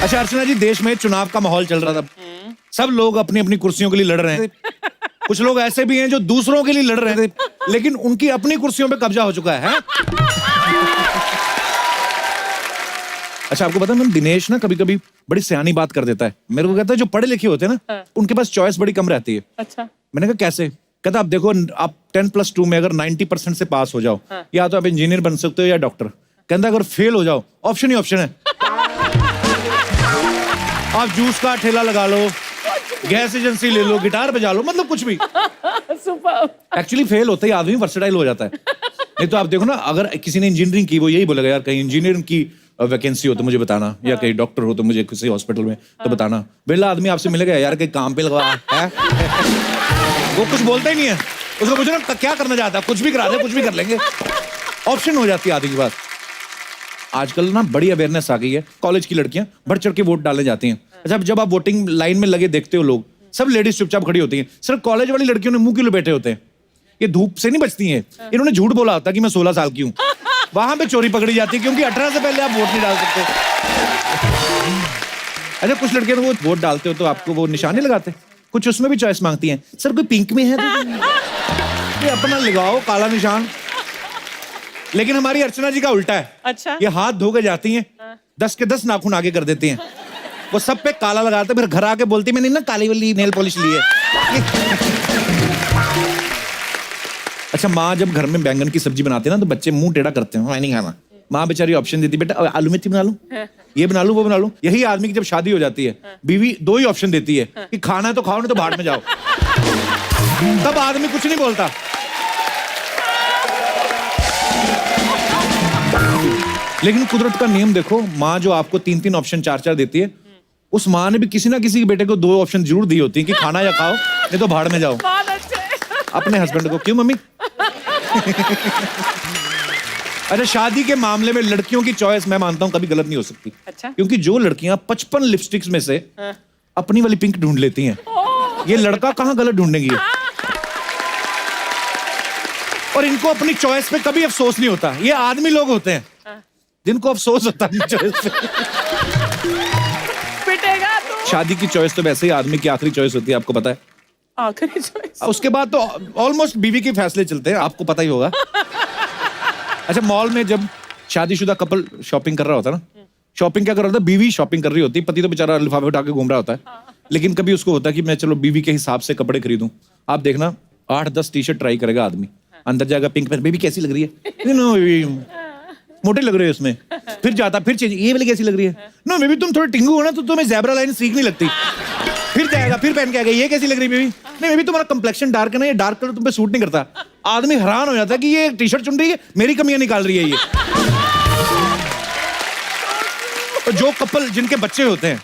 अच्छा अर्चना जी, देश में चुनाव का माहौल चल रहा था, सब लोग अपनी अपनी कुर्सियों के लिए लड़ रहे हैं। कुछ लोग ऐसे भी हैं जो दूसरों के लिए लड़ रहे थे, लेकिन उनकी अपनी कुर्सियों पे कब्जा हो चुका है। अच्छा आपको पता है दिनेश ना कभी कभी बड़ी सयानी बात कर देता है। मेरे को कहता है जो पढ़े लिखे होते हैं ना उनके पास चॉइस बड़ी कम रहती है। अच्छा मैंने कहा कैसे? कहता आप देखो, आप 10+2 में अगर 90% से पास हो जाओ, या तो आप इंजीनियर बन सकते हो या डॉक्टर। कहता अगर फेल हो जाओ, ऑप्शन ही ऑप्शन है। आप जूस का ठेला लगा लो, गैस एजेंसी ले लो, गिटार बजा लो, मतलब कुछ भी। एक्चुअली फेल होते ही आदमी वर्सेटाइल हो जाता है। नहीं तो आप देखो ना, अगर किसी ने इंजीनियरिंग की वो यही बोलेगा यार कहीं इंजीनियरिंग की वैकेंसी हो तो मुझे बताना, या कहीं डॉक्टर हो तो मुझे किसी हॉस्पिटल में तो बताना। बेला आदमी आपसे मिलेगा यार कहीं काम पे लगा है। वो कुछ बोलता ही नहीं है। उसको पूछो ना क्या करना चाहता है, कुछ भी करा दे, कुछ भी कर लेंगे। ऑप्शन हो जाती है आदमी के पास। आजकल ना बड़ी अवेयरनेस आ गई है, कॉलेज की लड़कियां बढ़ चढ़ के वोट डालने जाती हैं। अच्छा जब आप वोटिंग लाइन में लगे देखते हो लोग, सब लेडीज चुपचाप खड़ी होती हैं। सिर्फ कॉलेज वाली लड़कियों ने मुंह के लिए बैठे होते हैं। ये धूप से नहीं बचती हैं, इन्होंने झूठ बोला होता कि मैं 16 साल की हूँ। वहां पे चोरी पकड़ी जाती है क्योंकि 18 से पहले आप वोट नहीं डाल सकते। अच्छा कुछ लड़कियां तो वो वोट डालते हो तो आपको वो निशान नहीं लगाते, कुछ उसमें भी चॉइस मांगती हैं। सर कोई पिंक में है तो ये अपना लगाओ काला निशान। लेकिन हमारी अर्चना जी का उल्टा है। अच्छा ये हाथ धो के जाती हैं, 10 के 10 नाखून आगे कर देती हैं। वो सब पे काला लगाते, फिर घर आके बोलती मैंने ना काली वाली नेल पॉलिश ली है। अच्छा माँ जब घर में बैंगन की सब्जी बनाते हैं ना तो बच्चे मुंह टेढ़ा करते हैं, मैं नहीं खाना। माँ बेचारी ऑप्शन देती बेटा आलू मेथी बना लूं, ये बना लूं, वो बना लूं। यही आदमी की जब शादी हो जाती है बीवी 2 ही ऑप्शन देती है कि खाना है तो खाओ नहीं तो भाड़ में जाओ। तब आदमी कुछ नहीं बोलता। लेकिन कुदरत का नियम देखो, माँ जो आपको 3-3 ऑप्शन 4-4 देती है, उस माँ ने भी किसी ना किसी के बेटे को 2 ऑप्शन जरूर दी होती है कि खाना या खाओ नहीं तो भाड़ में जाओ। अपने हस्बैंड को क्यों मम्मी? अच्छा शादी के मामले में लड़कियों की चॉइस मैं मानता हूं कभी गलत नहीं हो सकती। अच्छा? क्योंकि जो लड़कियां 55 लिपस्टिक्स में से अपनी वाली पिंक ढूंढ लेती हैं, ये लड़का कहां गलत ढूंढेंगी। और इनको अपनी चॉइस पे कभी अफसोस नहीं होता। ये आदमी लोग होते हैं जिनको अफसोस होता है चॉइस पे। पिटेगा तू। शादी की चॉइस तो वैसे ही आदमी की आखिरी चॉइस होती है, आपको पता है। आखिरी चॉइस। उसके बाद तो ऑलमोस्ट बीवी के फैसले चलते हैं, आपको पता ही होगा। अच्छा मॉल में जब शादीशुदा कपल शॉपिंग कर रहा होता है ना, शॉपिंग क्या कर रहा होता है, बीवी शॉपिंग कर रही होती है, पति तो बेचारा लिफाफे उठा के घूम रहा होता है। लेकिन कभी उसको होता है कि मैं चलो बीवी के हिसाब से कपड़े खरीदूं। आप देखना 8-10 टी-शर्ट ट्राई करेगा आदमी, अंदर जाएगा पिंक पहन, बेबी कैसी लग रही है, मोटे लग रहे हो इसमें। फिर जाता फिर चेंज, ये वाली कैसी लग रही है, नो बेबी तुम थोड़े टिंगू हो ना तो तुम्हें ज़ेब्रा लाइन सीख नहीं लगती। फिर जाएगा फिर पहन के आएगा, ये कैसी लग रही है बेबी, नहीं बेबी तुम्हारा कंप्लेक्शन डार्क है ना, ये डार्क कलर तुम पे सूट नहीं करता। आदमी हैरान हो जाता है कि ये टी-शर्ट चुन रही है, मेरी कमियां निकाल रही है ये। तो जो कपल जिनके बच्चे होते हैं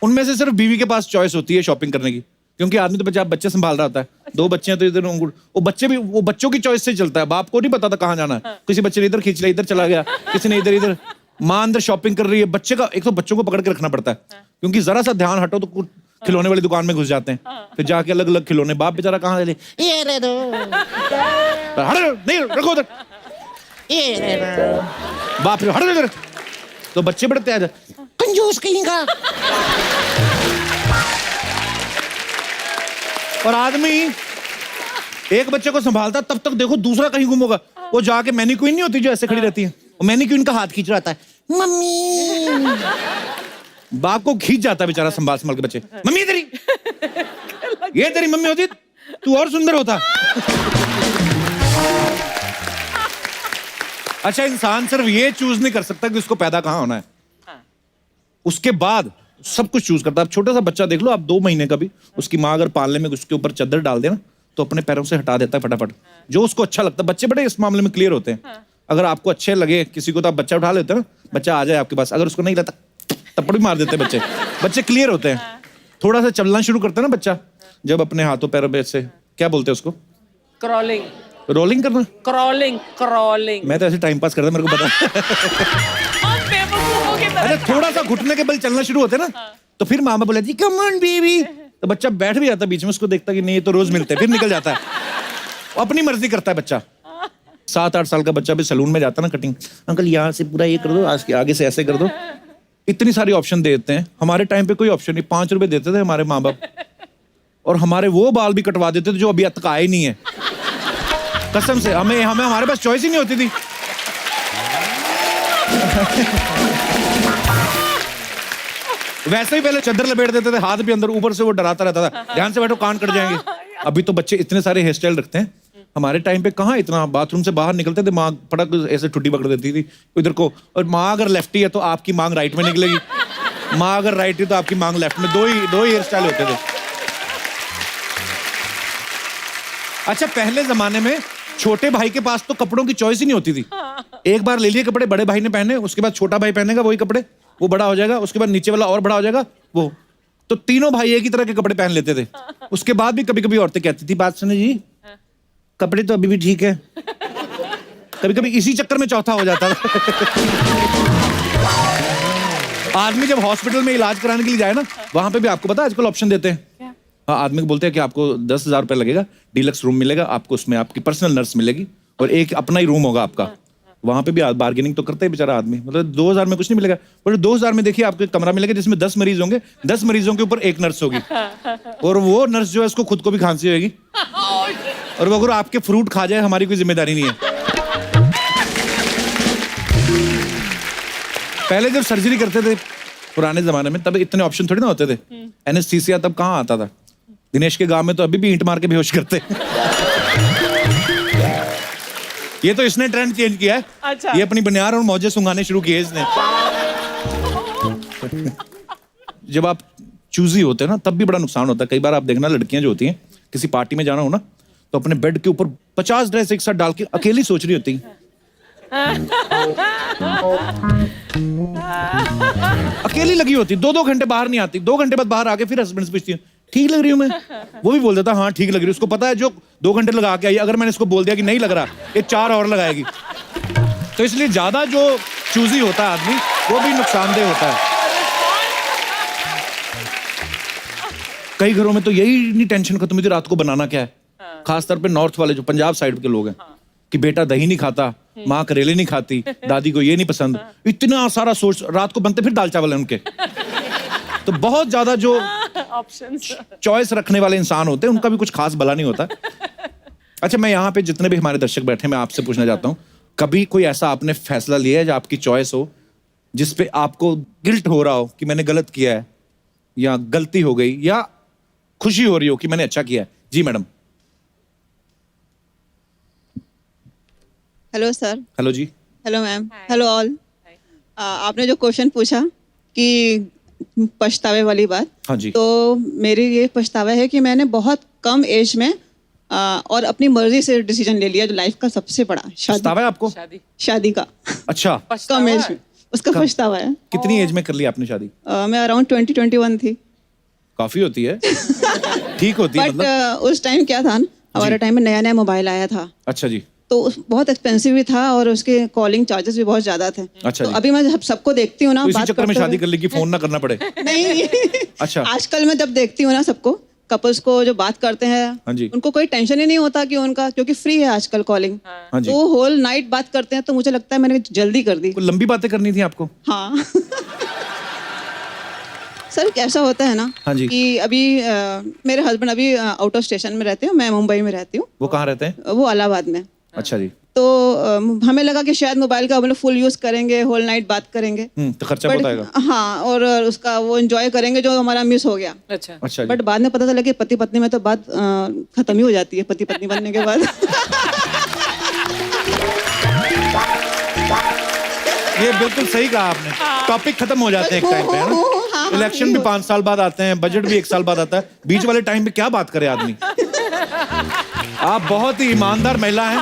उनमें से सिर्फ बीवी के पास चॉइस होती है शॉपिंग करने की, क्योंकि आदमी तो बच्चे संभाल रहा होता है। 2 बच्चे हैं तो इधर वो बच्चे भी वो बच्चों की चॉइस से चलता है। बाप को नहीं पता था कहाँ जाना है, किसी बच्चे ने इधर खींच लिया, इधर चला गया, किसी ने इधर। माँ अंदर शॉपिंग कर रही है, बच्चे का एक तो बच्चों को पकड़ के रखना पड़ता है, क्योंकि जरा सा ध्यान हटो तो खिलौने वाली दुकान में घुस जाते हैं। फिर जाके अलग अलग खिलौने, बाप बेचारा कहाँ ले, ये दे दो, नहीं रखो उधर, ये दे दो, बाप रे हट इधर। तो बच्चे बड़े तेज कंजूस कहीं का। और आदमी एक बच्चे को संभालता तब तक देखो दूसरा कहीं गुम होगा। वो जाके मैनीक्वीन नहीं होती जो ऐसे खड़ी रहती है, वो मैनीक्वीन का हाथ खींच रहा है, मम्मी। बाप को खींच जाता है बेचारा संभाल के बच्चे, मम्मी तेरी ये तेरी मम्मी होती तू और सुंदर होता। अच्छा इंसान सिर्फ ये चूज नहीं कर सकता कि उसको पैदा कहां होना है, उसके बाद सब कुछ चूज करता है। आप छोटा सा बच्चा देख लो, आप 2 महीने का भी उसकी माँ अगर पालने में उसके ऊपर चादर डाल दे ना तो अपने पैरों से हटा देता है फटाफट, जो उसको अच्छा लगता है। बच्चे बड़े इस मामले में क्लियर होते हैं। अगर आपको अच्छे लगे किसी को तो आप बच्चा उठा लेते हो ना, बच्चा आ जाए आपके पास, अगर उसको नहीं लगता थप्पड़ भी मार देते हैं बच्चे। बच्चे क्लियर होते हैं। थोड़ा सा चलना शुरू करता है ना बच्चा, जब अपने हाथों पैरों पे से क्या बोलते हैं उसको, क्रॉलिंग, रोलिंग करना, क्रॉलिंग। मैं तो ऐसे टाइम पास करता, मेरे को पता। अरे थोड़ा सा घुटने के बल चलना शुरू होते ना तो फिर मामा बोला जी कम ऑन बेबी, तो बच्चा बैठ भी जाता बीच में, उसको देखता कि नहीं ये तो रोज मिलते हैं, फिर निकल जाता है। अपनी मर्जी करता है बच्चा। 7-8 साल का बच्चा भी सैलून में जाता ना कटिंग, अंकल यहाँ से पूरा ये कर दो, आगे से ऐसे कर दो, इतनी सारी ऑप्शन देते हैं। हमारे टाइम पे कोई ऑप्शन नहीं, 5 रुपए देते थे हमारे माँ बाप, और हमारे वो बाल भी कटवा देते थे जो अभी तक आए नहीं है। कसम से हमें हमारे पास चॉइस ही नहीं होती थी। वैसे ही पहले चादर लपेट देते थे, हाथ भी अंदर, ऊपर से वो डराता रहता था, ध्यान से बैठो कान कट जाएंगे। अभी तो बच्चे इतने सारे हेयर स्टाइल रखते हैं। हमारे टाइम पे कहाँ इतना, बाथरूम से बाहर निकलते थे, माँ फटक ऐसे ठुड्डी पकड़ देती थी इधर को, और माँ अगर लेफ्टी है तो आपकी मांग राइट में निकलेगी, माँ अगर राइट है तो आपकी मांग लेफ्ट में। दो ही हेयर स्टाइल होते थे। अच्छा, पहले जमाने में छोटे भाई के पास तो कपड़ों की चॉइस ही नहीं होती थी। एक बार ले लिए कपड़े, बड़े भाई ने पहने, उसके बाद छोटा भाई पहनेगा वही कपड़े, वो बड़ा हो जाएगा, उसके बाद नीचे वाला और बड़ा हो जाएगा वो, तो तीनों भाई एक ही तरह के कपड़े पहन लेते थे। उसके बाद भी कभी कभी औरतें कहती थी, बात सुनो जी, कपड़े तो अभी भी ठीक है। कभी कभी इसी चक्कर में चौथा हो जाता था। आदमी जब हॉस्पिटल में इलाज कराने के लिए जाए ना, वहां पे भी आपको पता है आजकल ऑप्शन देते हैं। हाँ, आदमी को बोलते हैं कि आपको 10,000 रुपए लगेगा, डीलक्स रूम मिलेगा आपको, उसमें आपकी पर्सनल नर्स मिलेगी और एक अपना ही रूम होगा आपका। वहां पे भी बार्गेनिंग तो करता है बेचारा आदमी, मतलब 2,000 में कुछ नहीं मिलेगा, पर 2,000 में देखिए आपको एक कमरा मिलेगा जिसमें 10 मरीज होंगे, 10 मरीजों के ऊपर एक नर्स होगी, और वो नर्स जो है उसको खुद को भी खांसी होगी, और वो अगर आपके फ्रूट खा जाए हमारी कोई जिम्मेदारी नहीं है। पहले जब सर्जरी करते थे पुराने जमाने में, तब इतने ऑप्शन थोड़ी ना होते थे। एनेस्थीसिया तब कहाँ आता था। दिनेश के गांव में तो अभी भी ईंट मार के बेहोश करते। ये तो इसने ट्रेंड चेंज किया है। अच्छा। ये अपनी बनियान और मौजे सुंघाने शुरू किए इसने। जब आप चूजी होते हैं ना, तब भी बड़ा नुकसान होता है। कई बार आप देखना, लड़कियां जो होती हैं, किसी पार्टी में जाना हो ना, तो अपने बेड के ऊपर 50 ड्रेस एक साथ डाल के अकेली सोच रही होती है। अकेली लगी होती, 2-2 घंटे बाहर नहीं आती, 2 घंटे बाद बाहर आके फिर हस्बैंड से पूछती है, ठीक लग रही हूँ मैं? वो भी बोल देता हाँ ठीक लग रही है। उसको पता है जो 2 घंटे लगा के आई, अगर मैंने इसको बोल दिया कि नहीं लग रहा, ये 4 और लगाएगी। तो इसलिए ज्यादा जो चूजी होता है आदमी, वो भी नुकसानदेह होता है। कई घरों में तो यही नहीं टेंशन खत्म हुई थी रात को बनाना क्या है। खासतौर पे नॉर्थ वाले जो पंजाब साइड के लोग हैं, कि बेटा दही नहीं खाता, माँ करेले नहीं खाती, दादी को ये नहीं पसंद, इतना सारा सोच, रात को बनते फिर दाल चावल है उनके। तो बहुत ज्यादा जो ऑप्शंस, चॉइस रखने वाले इंसान होते हैं, उनका भी कुछ खास भला नहीं होता। अच्छा, मैं यहाँ पे जितने भी हमारे दर्शक बैठे, मैं आपसे पूछना चाहता हूँ, कभी कोई ऐसा आपने फैसला लिया है जो आपकी चॉइस हो, जिसपे आपको गिल्ट हो रहा हो कि मैंने गलत किया है, या गलती हो गई, या खुशी हो रही हो कि मैंने अच्छा किया है? जी मैडम। Hello sir. हेलो जी। Hello ma'am. Hello all. आपने जो क्वेश्चन पूछा कि पछतावे वाली बात, हाँ जी। तो मेरी ये पछतावा है कि मैंने बहुत कम एज में और अपनी मर्जी से डिसीजन ले लिया, जो लाइफ का सबसे बड़ा पछतावा है आपको? शादी का। अच्छा, कम एज में, उसका पछतावा है। कितनी एज में कर ली आपने शादी? मैं अराउंड 20-21 थी। काफी होती है। ठीक होती है बट मतलब। उस टाइम क्या था, हमारे टाइम में नया नया मोबाइल आया था। अच्छा जी। तो बहुत एक्सपेंसिव भी था और उसके कॉलिंग चार्जेस भी बहुत ज्यादा थे। अच्छा तो जी। अभी मैं जब सबको देखती हूँ ना, तो इसी बात चक्कर में करते शादी हुए- कर ली कि फोन ना करना पड़े। नहीं। अच्छा। आजकल मैं जब देखती हूँ ना सबको, कपल्स को जो बात करते हैं, हाँ जी। उनको कोई टेंशन ही नहीं होता कि उनका, क्योंकि फ्री है आजकल कॉलिंग। हाँ जी। तो होल नाइट बात करते हैं, तो मुझे लगता है मैंने जल्दी कर दी। कोई लंबी बातें करनी थी आपको? हाँ। सर कैसा होता है ना, हाँ जी। कि अभी मेरे हस्बैंड अभी आउट ऑफ स्टेशन में रहते हैं, मैं मुंबई में रहती हूँ, वो कहाँ रहते हैं? वो इलाहाबाद में। अच्छा जी। तो हमें लगा कि शायद मोबाइल का हम लोग फुल यूज करेंगे, होल नाइट बात करेंगे, तो खर्चा बहुत आएगा। हाँ, और उसका वो एंजॉय करेंगे जो हमारा मिस हो गया। अच्छा। अच्छा जी। बट बाद में पता चला कि पति पत्नी में तो बात खत्म ही हो जाती है, पति पत्नी बनने के बाद। ये बिल्कुल सही कहा आपने। टॉपिक खत्म हो जाते हैं एक टाइम पे, है ना? इलेक्शन भी 5 साल बाद आते हैं, बजट भी 1 साल बाद आता है, बीच वाले टाइम पे क्या बात करे आदमी। आप बहुत ही ईमानदार महिला हैं।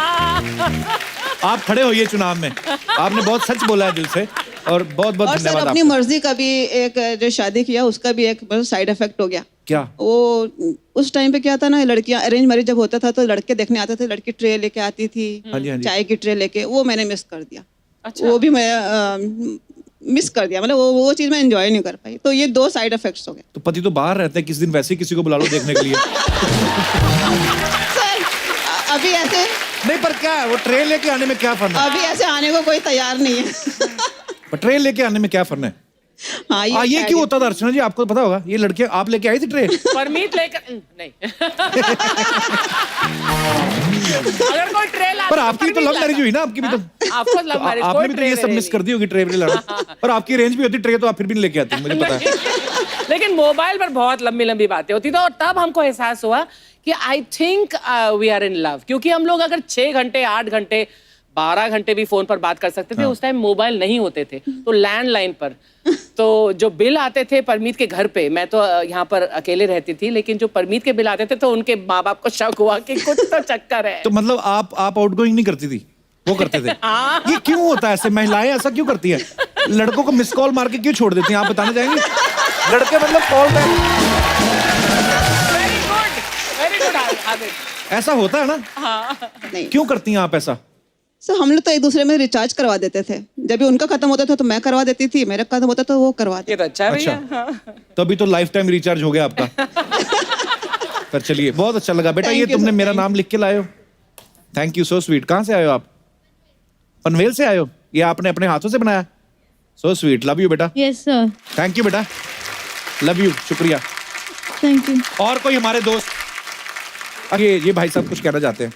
आप खड़े होइए चुनाव में। आपने बहुत सच बोला है दिल से, और बहुत बहुत और सर धन्यवाद अपनी आपका। मर्जी का भी एक, जो शादी किया उसका भी एक साइड इफेक्ट हो गया। क्या? वो उस टाइम पे क्या था ना, लड़कियां अरेंज मैरिज जब होता था तो लड़के देखने आते थे, लड़की ट्रे लेके आती थी, हाँ जी, हाँ जी। चाय की ट्रे लेके, वो मैंने मिस कर दिया। अच्छा। वो भी मैं मिस कर दिया, मतलब वो चीज मैं एंजॉय नहीं कर पाई। तो ये 2 साइड इफेक्ट्स हो गए। तो पति तो बाहर रहते हैं, किस दिन वैसे ही किसी को बुला लो देखने के लिए। सर अभी ऐसे, नहीं, पर क्या है, वो ट्रेन लेके आने में क्या फर्क है? अभी ऐसे आने को कोई तैयार नहीं है। पर ट्रेन लेके आने में क्या फर्क है? हाँ ये क्यों होता था अर्चना जी, आपको पता होगा? ये लड़के आप लेके आई थी ट्रे? परमीत लेकर नहीं। अगर कोई ट्रे लाता पर आपकी तो लव मैरिज हुई ना, आपकी भी तो। आपको लव मैरिज, आपने भी तो ये सब मिस कर दी होगी, ट्रे भी लाना। और आपकी रेंज भी होती ट्रे, तो आप फिर भी नहीं लेके आती, मुझे पता है। लेकिन मोबाइल पर बहुत लंबी लंबी बातें होती थी, और तब हमको एहसास हुआ कि I think we are in love, क्योंकि हम लोग अगर 6 घंटे 8 घंटे 12 घंटे भी फोन पर बात कर सकते थे। उस टाइम मोबाइल नहीं होते थे, तो लैंडलाइन पर तो जो बिल आते थे परमीत के घर पे, मैं तो यहाँ पर अकेले रहती थी, लेकिन जो परमीत के बिल आते थे तो उनके माँ बाप को शक हुआ कि कुछ तो चक्कर है। तो मतलब आप आउटगोइंग नहीं करती थी, वो करते थे? ये क्यों होता है ऐसे? महिलाएं ऐसा क्यों करती है? लड़कों को मिस कॉल मार के क्यों छोड़ देती हैं, आप बताना चाहेंगे? लड़के मतलब call back. Very good Aditya. ऐसा होता है ना? नहीं क्यों करती हैं आप ऐसा? सर हम लोग तो एक दूसरे में रिचार्ज करवा देते थे। जब भी उनका खत्म होता था तो मैं करवा देती थी, मेरा खत्म होता तो वो करवा देती। ये तो अच्छा है भैया। अच्छा, तभी तो लाइफ टाइम रिचार्ज हो गया आपका। पर चलिए, बहुत अच्छा लगा बेटा। ये तुमने मेरा नाम लिख के लाए हो, थैंक यू, सो स्वीट। कहाँ से आए हो आप? पनवेल से आए हो? ये आपने अपने हाथों से बनाया? सो स्वीट, लव यू बेटा। Yes sir. थैंक यू बेटा, लव यू, शुक्रिया। Thank you. और कोई हमारे दोस्त? अरे ये भाई साहब कुछ कहना चाहते हैं।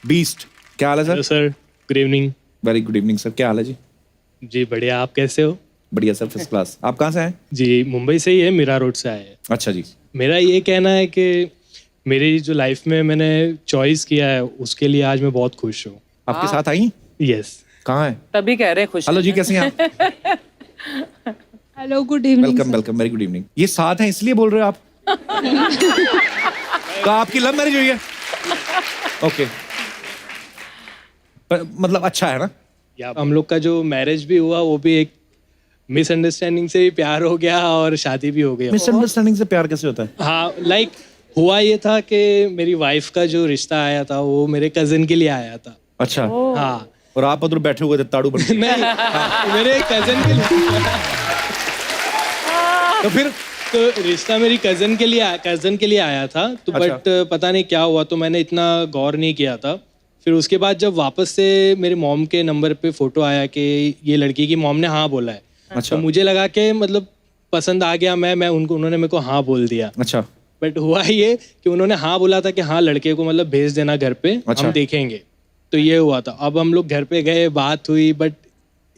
बीस्ट, क्या हाल है sir? Sir good evening. Very good evening sir, क्या हाल है जी? जी बढ़िया, आप कैसे हो? बढ़िया सर, फर्स्ट क्लास। आप कहाँ से आए? जी मुंबई से ही है, मीरा रोड से आए हैं। अच्छा जी। मेरा ये कहना है कि मेरी जो लाइफ में मैंने चॉइस किया है उसके लिए आज मैं बहुत खुश हूँ। आपके साथ आई? यस। कहाँ है? तभी कह रहे हैं खुश। हेलो जी, कैसे हैं आप? Hello, good evening. Welcome welcome, very good evening. ये साथ हैं इसलिए बोल रहे हो आप? तो आपकी लव मैरिज हुई है? ओके, पर मतलब अच्छा है ना? या हम लोग का जो मैरिज भी हुआ वो भी एक मिसअंडरस्टैंडिंग से ही प्यार हो गया और शादी भी हो गया। मिसअंडरस्टैंडिंग से प्यार कैसे होता है? हाँ लाइक हुआ ये था कि मेरी वाइफ का जो रिश्ता आया था वो मेरे कजिन के लिए आया था। अच्छा। हाँ। और आप उधर बैठे हुए थे ताड़ू बन के? नहीं, मेरे कजिन के लिए। तो फिर तो रिश्ता मेरी कजन के लिए आया था, तो अच्छा। बट पता नहीं क्या हुआ, तो मैंने इतना गौर नहीं किया था। फिर उसके बाद जब वापस से मेरे मॉम के नंबर पे फोटो आया कि ये लड़की की मॉम ने हाँ बोला है, अच्छा। तो मुझे लगा कि मतलब पसंद आ गया, मैं उन्होंने मेरे को हाँ बोल दिया। अच्छा। बट हुआ ये कि उन्होंने हाँ बोला था कि हाँ लड़के को मतलब भेज देना घर पे, अच्छा। हम देखेंगे। तो ये हुआ था। अब हम लोग घर पे गए, बात हुई, बट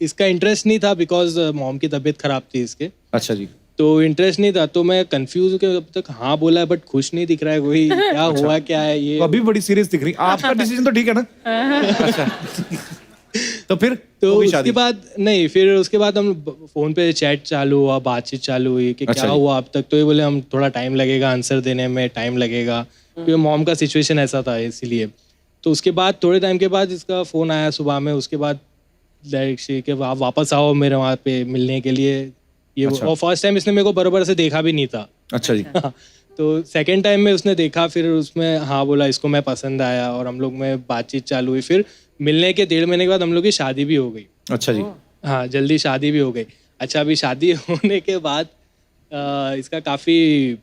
इसका इंटरेस्ट नहीं था बिकॉज मॉम की तबीयत खराब थी इसके। अच्छा जी। तो इंटरेस्ट नहीं था, तो मैं कंफ्यूज हूँ कि अब तक हाँ बोला है बट खुश नहीं दिख रहा है कोई। क्या हुआ क्या है ये? तो अभी भी बड़ी सीरियस दिख रही। आपका डिसीजन तो ठीक है ना? अच्छा। तो फिर तो हो गई उसके शादी? बाद नहीं, फिर उसके बाद हम फोन पे चैट चालू हुआ, बातचीत चालू हुई कि अच्छा क्या जी। हुआ अब तक। तो ये बोले हम थोड़ा टाइम लगेगा, आंसर देने में टाइम लगेगा, क्योंकि मॉम का सिचुएशन ऐसा था इसीलिए। तो उसके बाद थोड़े टाइम के बाद इसका फोन आया सुबह में। उसके बाद डायरेक्ट कि आप वापस आओ मेरे वहाँ पे मिलने के लिए ये। अच्छा। और फर्स्ट टाइम इसने मेरे को बराबर से देखा भी नहीं था। अच्छा जी। तो सेकेंड टाइम में उसने देखा, फिर उसमें हाँ बोला, इसको मैं पसंद आया और हम लोग में बातचीत चालू हुई। फिर मिलने के 1.5 महीने के बाद हम लोग की शादी भी हो गई। अच्छा जी। हाँ जल्दी शादी भी हो गई। अच्छा, अभी शादी होने के बाद इसका काफ़ी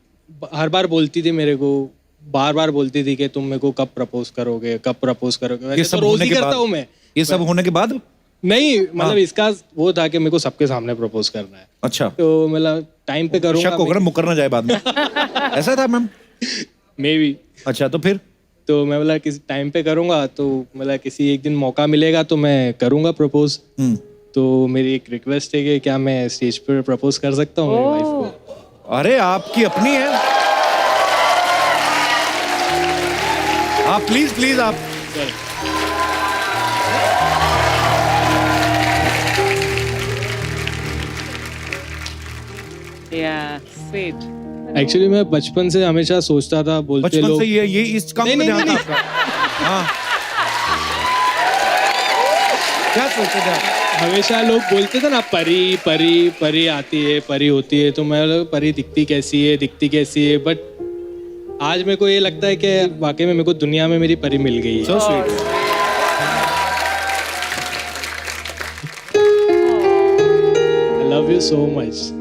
हर बार बोलती थी मेरे को, बार बोलती थी कि तुम मेरे को कब प्रपोज करोगे, कब प्रपोज करोगे। ये वैसे सब तो रोज होने ही के करता बाद? हूँ मैं। ये सब होने के बाद? नहीं मतलब इसका वो था कि मेरे को सबके सामने प्रपोज करना है। अच्छा। तो मतलब टाइम पे करूँगा। शक होगा ना, मुकर ना जाए बाद में। ऐसा था मैम? May be. अच्छा, तो फिर? तो मैं बोला किसी टाइम पे करूँगा, तो मतलब किसी एक दिन मौका मिलेगा तो मैं करूँगा प्रपोज। तो मेरी एक रिक्वेस्ट है कि क्या मैं स्टेज पर प्रपोज कर सकता हूँ मेरी वाइफ को? अरे आपकी अपनी है, आप प्लीज आप। Yeah, sweet. एक्चुअली मैं बचपन से हमेशा सोचता था, बोलते बचपन लोग से ये इस काम में नहीं, ध्यान था नहीं, आपका? हाँ। क्या सोचते थे आप? हमेशा लोग बोलते थे ना परी परी परी आती है, परी होती है। तो मैं बोला, परी दिखती कैसी है। बट आज मेरे को ये लगता है कि वाकई में मेरे को दुनिया में मेरी परी मिल गई है। So sweet. I love you so much.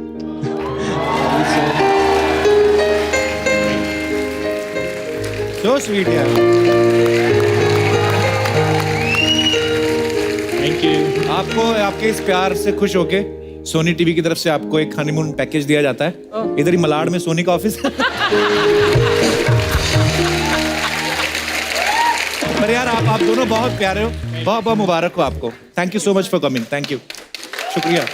So sweet यार। Thank you. आपको आपके इस प्यार से खुश होके सोनी टीवी की तरफ से आपको एक हनीमून पैकेज दिया जाता है। इधर ही मलाड में सोनी का ऑफिस। पर यार आप दोनों बहुत प्यारे हो, बहुत बहुत मुबारक हो आपको। Thank you so much for coming, thank you, शुक्रिया।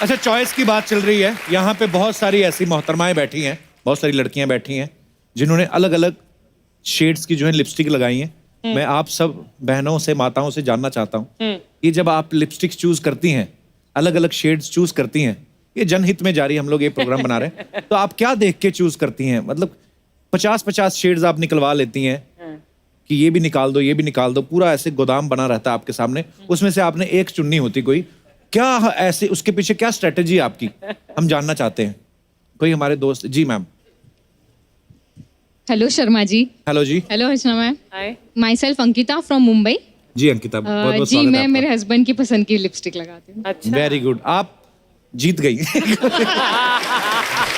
अच्छा, चॉइस की बात चल रही है, यहाँ पे बहुत सारी ऐसी मोहतरमाएं बैठी हैं, बहुत सारी लड़कियां बैठी हैं जिन्होंने अलग अलग शेड्स की जो है लिपस्टिक लगाई हैं। मैं आप सब बहनों से, माताओं से जानना चाहता हूँ कि जब आप लिपस्टिक चूज करती हैं, अलग अलग शेड्स चूज करती हैं, ये जनहित में जारी हम लोग ये प्रोग्राम बना रहे हैं, तो आप क्या देख के चूज करती हैं? मतलब 50-50 शेड्स आप निकलवा लेती हैं कि ये भी निकाल दो, ये भी निकाल दो, पूरा ऐसे गोदाम बना रहता है आपके सामने, उसमें से आपने एक चुननी होती कोई, क्या ऐसे उसके पीछे क्या स्ट्रेटेजी है आपकी, हम जानना चाहते हैं। कोई हमारे दोस्त, जी ma'am. Hello Sharma ji. Hello जी। Hello Archana ma'am. Hi. My self Ankita from Mumbai. जी अंकिता, बहुत बहुत जी स्वागत है मैं आपका। मेरे हस्बैंड की पसंद की लिपस्टिक लगाती हूँ। अच्छा। वेरी गुड, आप जीत गई।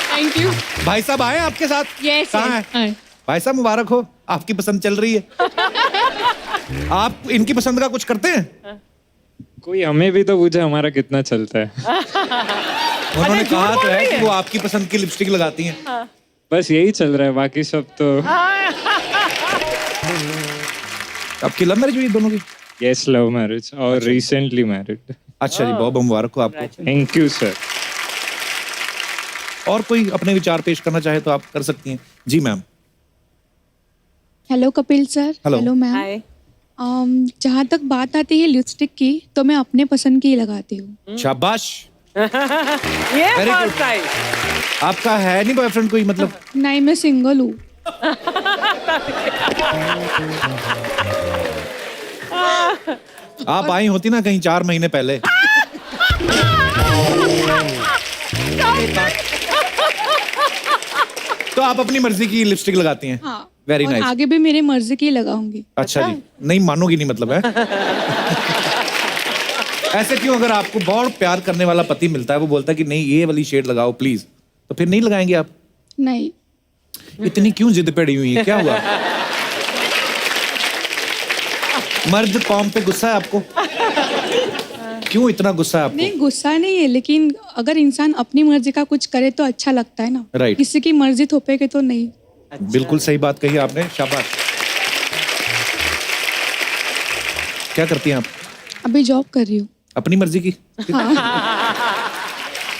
Thank you. भाई साहब आए आपके साथ? यस कहाँ है? भाई साहब मुबारक हो, आपकी पसंद चल रही है। आप इनकी पसंद का कुछ करते हैं? कोई हमें भी तो पूछे हमारा कितना चलता है। उन्होंने कहा तो है कि वो आपकी पसंद की लिपस्टिक लगाती हैं। बस यही चल रहा है, बाकी सब तो। आपकी लव मैरिज हुई दोनों की? यस, लव मैरिज और रिसेंटली मैरिड। अच्छा जी, बहुत बहुत मुबारक हो आपको। Thank you sir. और कोई अपने विचार पेश करना चाहे तो आप कर सकती हैं। जी ma'am. Hello Kapil sir. Hello. Hello ma'am. Hi. जहाँ तक बात आती है लिपस्टिक की, तो मैं अपने पसंद की ही लगाती हूँ। शाबाश, ये Very फर्स्ट good. टाइम। आपका है नहीं बॉयफ्रेंड कोई? मतलब नहीं, मैं सिंगल हूँ। आप आई होती ना कहीं 4 महीने पहले। तो आप अपनी मर्जी की लिपस्टिक लगाती हैं? हाँ। वेरी और नाइस। आगे भी मेरी मर्जी की लगाऊंगी। अच्छा जी, नहीं मानोगी नहीं मतलब है? ऐसे क्यों? अगर आपको बहुत प्यार करने वाला पति मिलता है, वो बोलता है कि नहीं ये वाली शेड लगाओ प्लीज, तो फिर नहीं लगाएंगे आप? नहीं। इतनी क्यों जिद पड़ी हुई है, क्या हुआ? मर्द कौम पे गुस्सा है आपको? क्यों इतना गुस्सा है आपको? नहीं, गुस्सा नहीं है, लेकिन अगर इंसान अपनी मर्जी का कुछ करे तो अच्छा लगता है ना। Right. किसी की मर्जी थोपेगे तो नहीं। बिल्कुल सही बात कही आपने, शाबाश। क्या करती हैं आप? अभी जॉब कर रही हूँ। अपनी मर्जी की?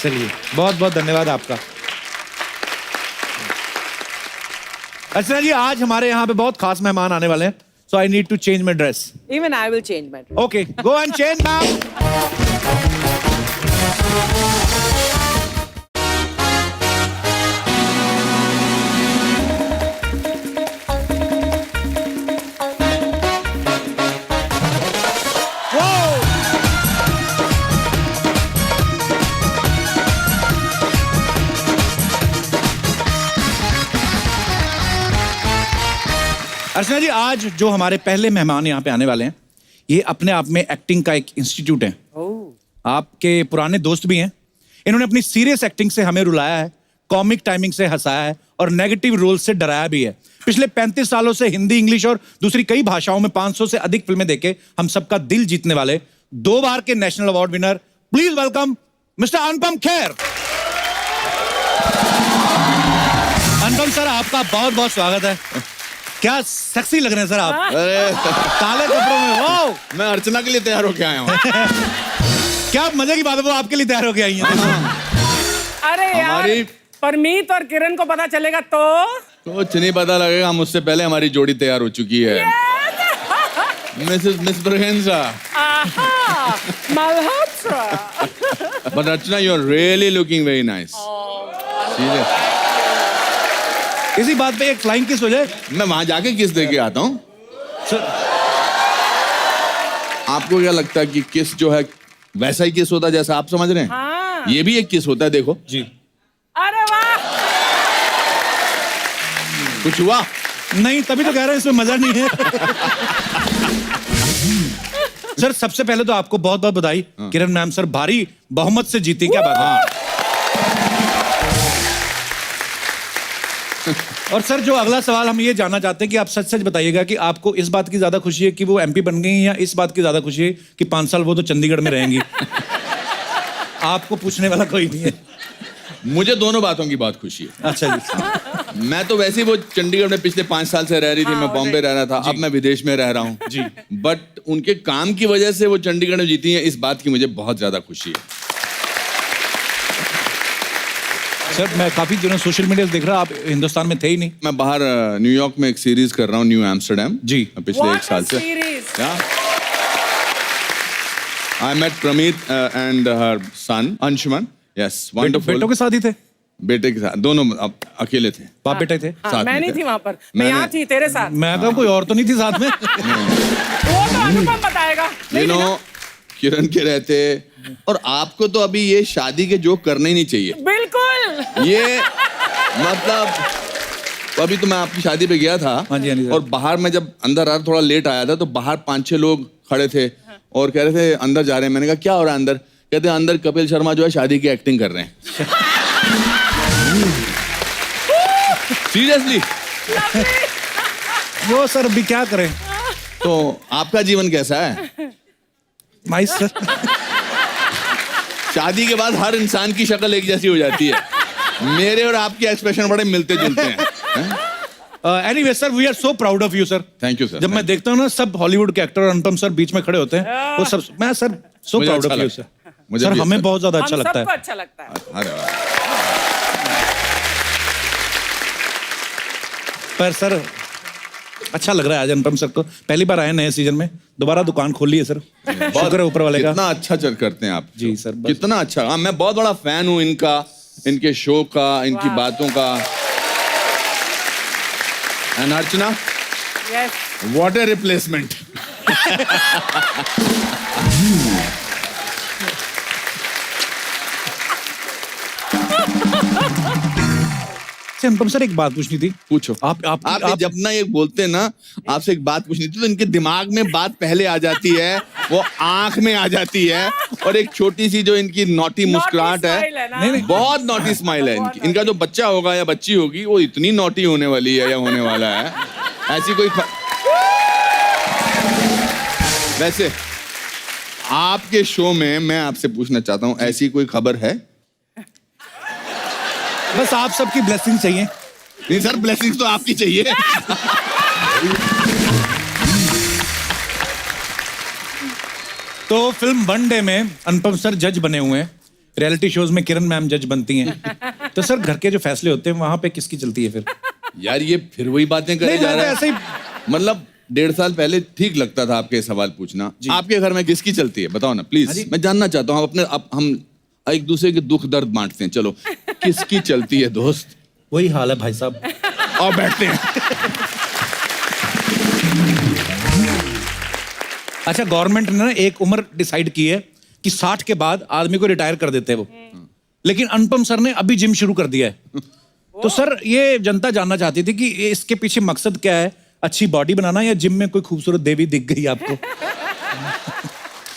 चलिए, बहुत बहुत धन्यवाद आपका। अच्छा जी, आज हमारे यहाँ पे बहुत खास मेहमान आने वाले हैं, so I need to change my dress. Even I will change my. Okay, go and change ma'am. Archana ji, आज जो हमारे पहले मेहमान यहाँ पे आने वाले हैं, ये अपने आप में एक्टिंग का एक इंस्टीट्यूट है। आपके पुराने दोस्त भी हैं। इन्होंने अपनी सीरियस एक्टिंग से हमें रुलाया है, कॉमिक टाइमिंग से हंसाया है और नेगेटिव रोल से डराया भी है। पिछले 35 सालों से हिंदी, इंग्लिश और दूसरी कई भाषाओं में 500 से अधिक फिल्में देके हम सबका दिल जीतने वाले 2 बार के national award winner, please welcome mister Anupam Kher. Anupam sir, आपका बहुत बहुत स्वागत है। क्या सेक्सी लग रहे हैं सर आप, अरे काले कपड़ों में। वाओ, मैं अर्चना के लिए तैयार होके आया हूँ। क्या मजे की बात है, वो आपके लिए तैयार होके आई हैं। अरे यार, हमारी- परमीत और किरण को पता चलेगा तो कुछ नहीं पता लगेगा, मुझसे पहले हमारी जोड़ी तैयार हो चुकी है। Miss Braganza. Malhotra. But Archana, you are really looking very nice. इसी बात पे एक फ्लाइंग किस हो जाए। मैं वहां जाके किस दे के आता हूँ। सर, आपको क्या लगता है कि किस जो है वैसा ही किस होता है जैसा आप समझ रहे हैं? हाँ। ये भी एक किस होता है, देखो जी, अरे वाह। कुछ हुआ? नहीं तभी तो कह रहे हैं इसमें मजा नहीं है। सर, सबसे पहले तो आपको बहुत बहुत बधाई। किरण मैम सर भारी बहुमत से जीती, क्या बात है। और सर जो अगला सवाल हम ये जानना चाहते हैं कि आप सच सच बताइएगा कि आपको इस बात की ज्यादा खुशी है कि वो एमपी बन गई हैं या इस बात की ज्यादा खुशी है कि 5 साल वो तो चंडीगढ़ में रहेंगी। आपको पूछने वाला कोई नहीं है। मुझे दोनों बातों की बहुत खुशी है। अच्छा जी। मैं तो वैसे ही वो चंडीगढ़ में पिछले 5 साल से रह रही थी, मैं बॉम्बे रह रहा था, अब मैं विदेश में रह रहा हूँ जी। बट उनके काम की वजह से वो चंडीगढ़ में जीती हैं, इस बात की मुझे बहुत ज्यादा खुशी है। सर मैं काफी दिनों सोशल मीडिया देख रहा, आप हिंदुस्तान में थे ही नहीं। मैं बाहर न्यूयॉर्क में एक सीरीज कर रहा हूँ, न्यू एम्स्टरडेम जी। पिछले 1 साल से। I met Pramit and her son Anshuman. Yes, wonderful. बेटों के साथ ही थे? बेटे के साथ, दोनों अकेले थे। बाप बेटे थे? हाँ, मैं नहीं थी वहां पर, मैं यहाँ थी तेरे साथ। मैं कहा कोई और तो नहीं थी साथ में? वो तो अनुपम बताएगा। यू नो किरण के रहते, और आपको तो अभी ये शादी के जोक करने ही नहीं चाहिए। बिल्कुल। ये मतलब अभी तो मैं आपकी शादी पे गया था। हाँ जी, हाँ जी, और बाहर में जब अंदर आ थोड़ा लेट आया था तो बाहर 5-6 लोग खड़े थे और कह रहे थे अंदर जा रहे हैं। मैंने कहा क्या हो रहा है अंदर? कहते हैं अंदर कपिल शर्मा जो है शादी की एक्टिंग कर रहे हैं। सीरियसली। वो सर अभी क्या करें? तो आपका जीवन कैसा है? Nice sir. शादी के बाद हर इंसान की शक्ल एक जैसी हो जाती है। मेरे और आपके एक्सप्रेशन बड़े मिलते जुलते हैं। Anyway sir, we are so proud of you sir. Thank you sir. जब मैं देखता हूँ ना सब हॉलीवुड के एक्टर और अनुपम सर बीच में खड़े होते हैं, वो सब मैं सर सो मुझे प्राउड अच्छा ऑफ यू लगता सर। है। मुझे सर भी हमें अच्छा बहुत ज्यादा अच्छा हम लगता सबको है। अच्छा लगता है। अरे वाह। पर सर अच्छा लग रहा है आज अनुपम सर को, पहली बार आए नए सीजन में, दोबारा दुकान खोल ली है सर। शुक्र है ऊपर वाले का। कितना अच्छा चल करते हैं आप जी सर, बस। कितना अच्छा। हाँ, मैं बहुत बड़ा फैन हूँ इनका, इनके शो का, इनकी बातों का। And Archana, Yes. What A replacement. Anupam sir एक बात पूछनी थी। पूछो। आप जब ना ये बोलते हैं ना, आपसे एक बात पूछनी थी तो इनके दिमाग में बात पहले आ जाती है, वो आंख में आ जाती है, और एक छोटी सी जो इनकी नॉटी मुस्कुराहट smile है ना। नहीं, नहीं। बहुत नॉटी स्माइल है इनकी। इनका जो बच्चा होगा या बच्ची होगी वो इतनी नॉटी होने वाली है या होने वाला है, ऐसी कोई वैसे आपके शो में मैं आपसे पूछना चाहता हूँ, ऐसी कोई खबर है? बस आप सबकी ब्लेसिंग चाहिए। नहीं सर, ब्लेसिंग्स तो आपकी चाहिए। तो फिल्म वन डे में अनुपम सर जज बने हुए हैं, रियलिटी शोज में किरण मैम जज बनती हैं, तो सर घर के जो फैसले होते हैं वहां पे किसकी चलती है फिर? यार ये फिर वही बातें करे नहीं, जा मैं तो रहा ऐसे है। ही मतलब 1.5 साल पहले ठीक लगता था आपके सवाल पूछना। आपके घर में किसकी चलती है बताओ ना प्लीज, मैं जानना चाहता हूँ। हम एक दूसरे के दुख दर्द बांटते हैं, चलो किसकी चलती है दोस्त? वही हाल है भाई साहब। और बैठते हैं। अच्छा, गवर्नमेंट ने ना एक उम्र डिसाइड की है कि 60 के बाद आदमी को रिटायर कर देते हैं वो, लेकिन अनुपम सर ने अभी जिम शुरू कर दिया है। तो सर ये जनता जानना चाहती थी कि इसके पीछे मकसद क्या है, अच्छी बॉडी बनाना या जिम में कोई खूबसूरत देवी दिख गई आपको?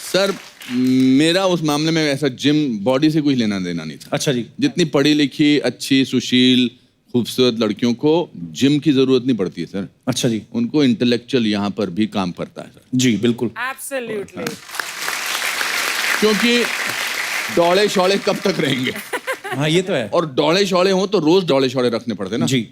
सर मेरा उस मामले में ऐसा जिम बॉडी से कुछ लेना देना नहीं था। अच्छा जी। जितनी पढ़ी लिखी अच्छी सुशील खूबसूरत लड़कियों को जिम की जरूरत नहीं पड़ती है सर। अच्छा जी। उनको इंटेलेक्चुअल यहाँ पर भी काम करता है सर। जी बिल्कुल। Absolutely. क्योंकि दौड़े शौड़े कब तक रहेंगे? हाँ ये तो है। और दौड़े शौड़े हो तो रोज दौड़े शौड़े रखने पड़ते ना। जी।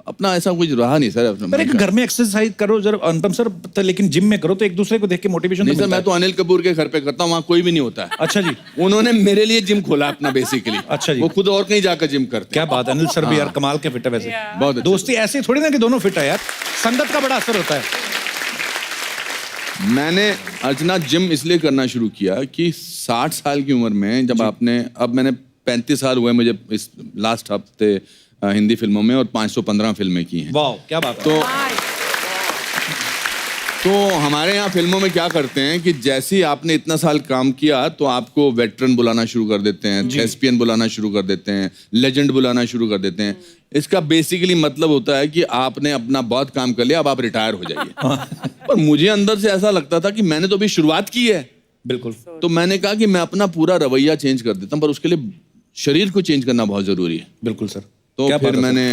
अपना ऐसा कुछ रहा नहीं सर। पर एक घर में एक्सरसाइज करो जरा अनुपम सर, तो लेकिन जिम में करो तो एक दूसरे को देख के मोटिवेशन नहीं तो सर, मिलता मैं तो अनिल कपूर के घर पे करता हूँ, वहाँ कोई भी नहीं होता है। अच्छा जी। उन्होंने मेरे लिए जिम खोला अपना बेसिकली। अच्छा जी। वो खुद और कहीं जाकर जिम करते क्या बात है, अनिल सर भी यार कमाल के फिट है वैसे। बहुत अच्छे। दोस्ती ऐसे थोड़ी ना कि दोनों फिट है यार, संगत का बड़ा असर होता है। मैंने अर्चना जिम इसलिए करना शुरू किया कि 60 साल की उम्र में जब आपने, अब मैंने 35 साल हुए मुझे इस लास्ट हफ्ते हिंदी फिल्मों में, और 515 फिल्में की हैं। वाह क्या बात है। तो हमारे यहाँ फिल्मों में क्या करते हैं कि जैसे ही आपने इतना साल काम किया तो आपको वेटरन बुलाना शुरू कर देते हैं, थेस्पियन बुलाना शुरू कर देते हैं, लेजेंड बुलाना शुरू कर देते हैं। इसका बेसिकली मतलब होता है कि आपने अपना बहुत काम कर लिया, अब आप रिटायर हो जाइए। पर मुझे अंदर से ऐसा लगता था कि मैंने तो अभी शुरुआत की है। बिल्कुल। तो मैंने कहा कि मैं अपना पूरा रवैया चेंज कर देता हूँ, पर उसके लिए शरीर को चेंज करना बहुत जरूरी है। बिल्कुल सर। तो फिर मैंने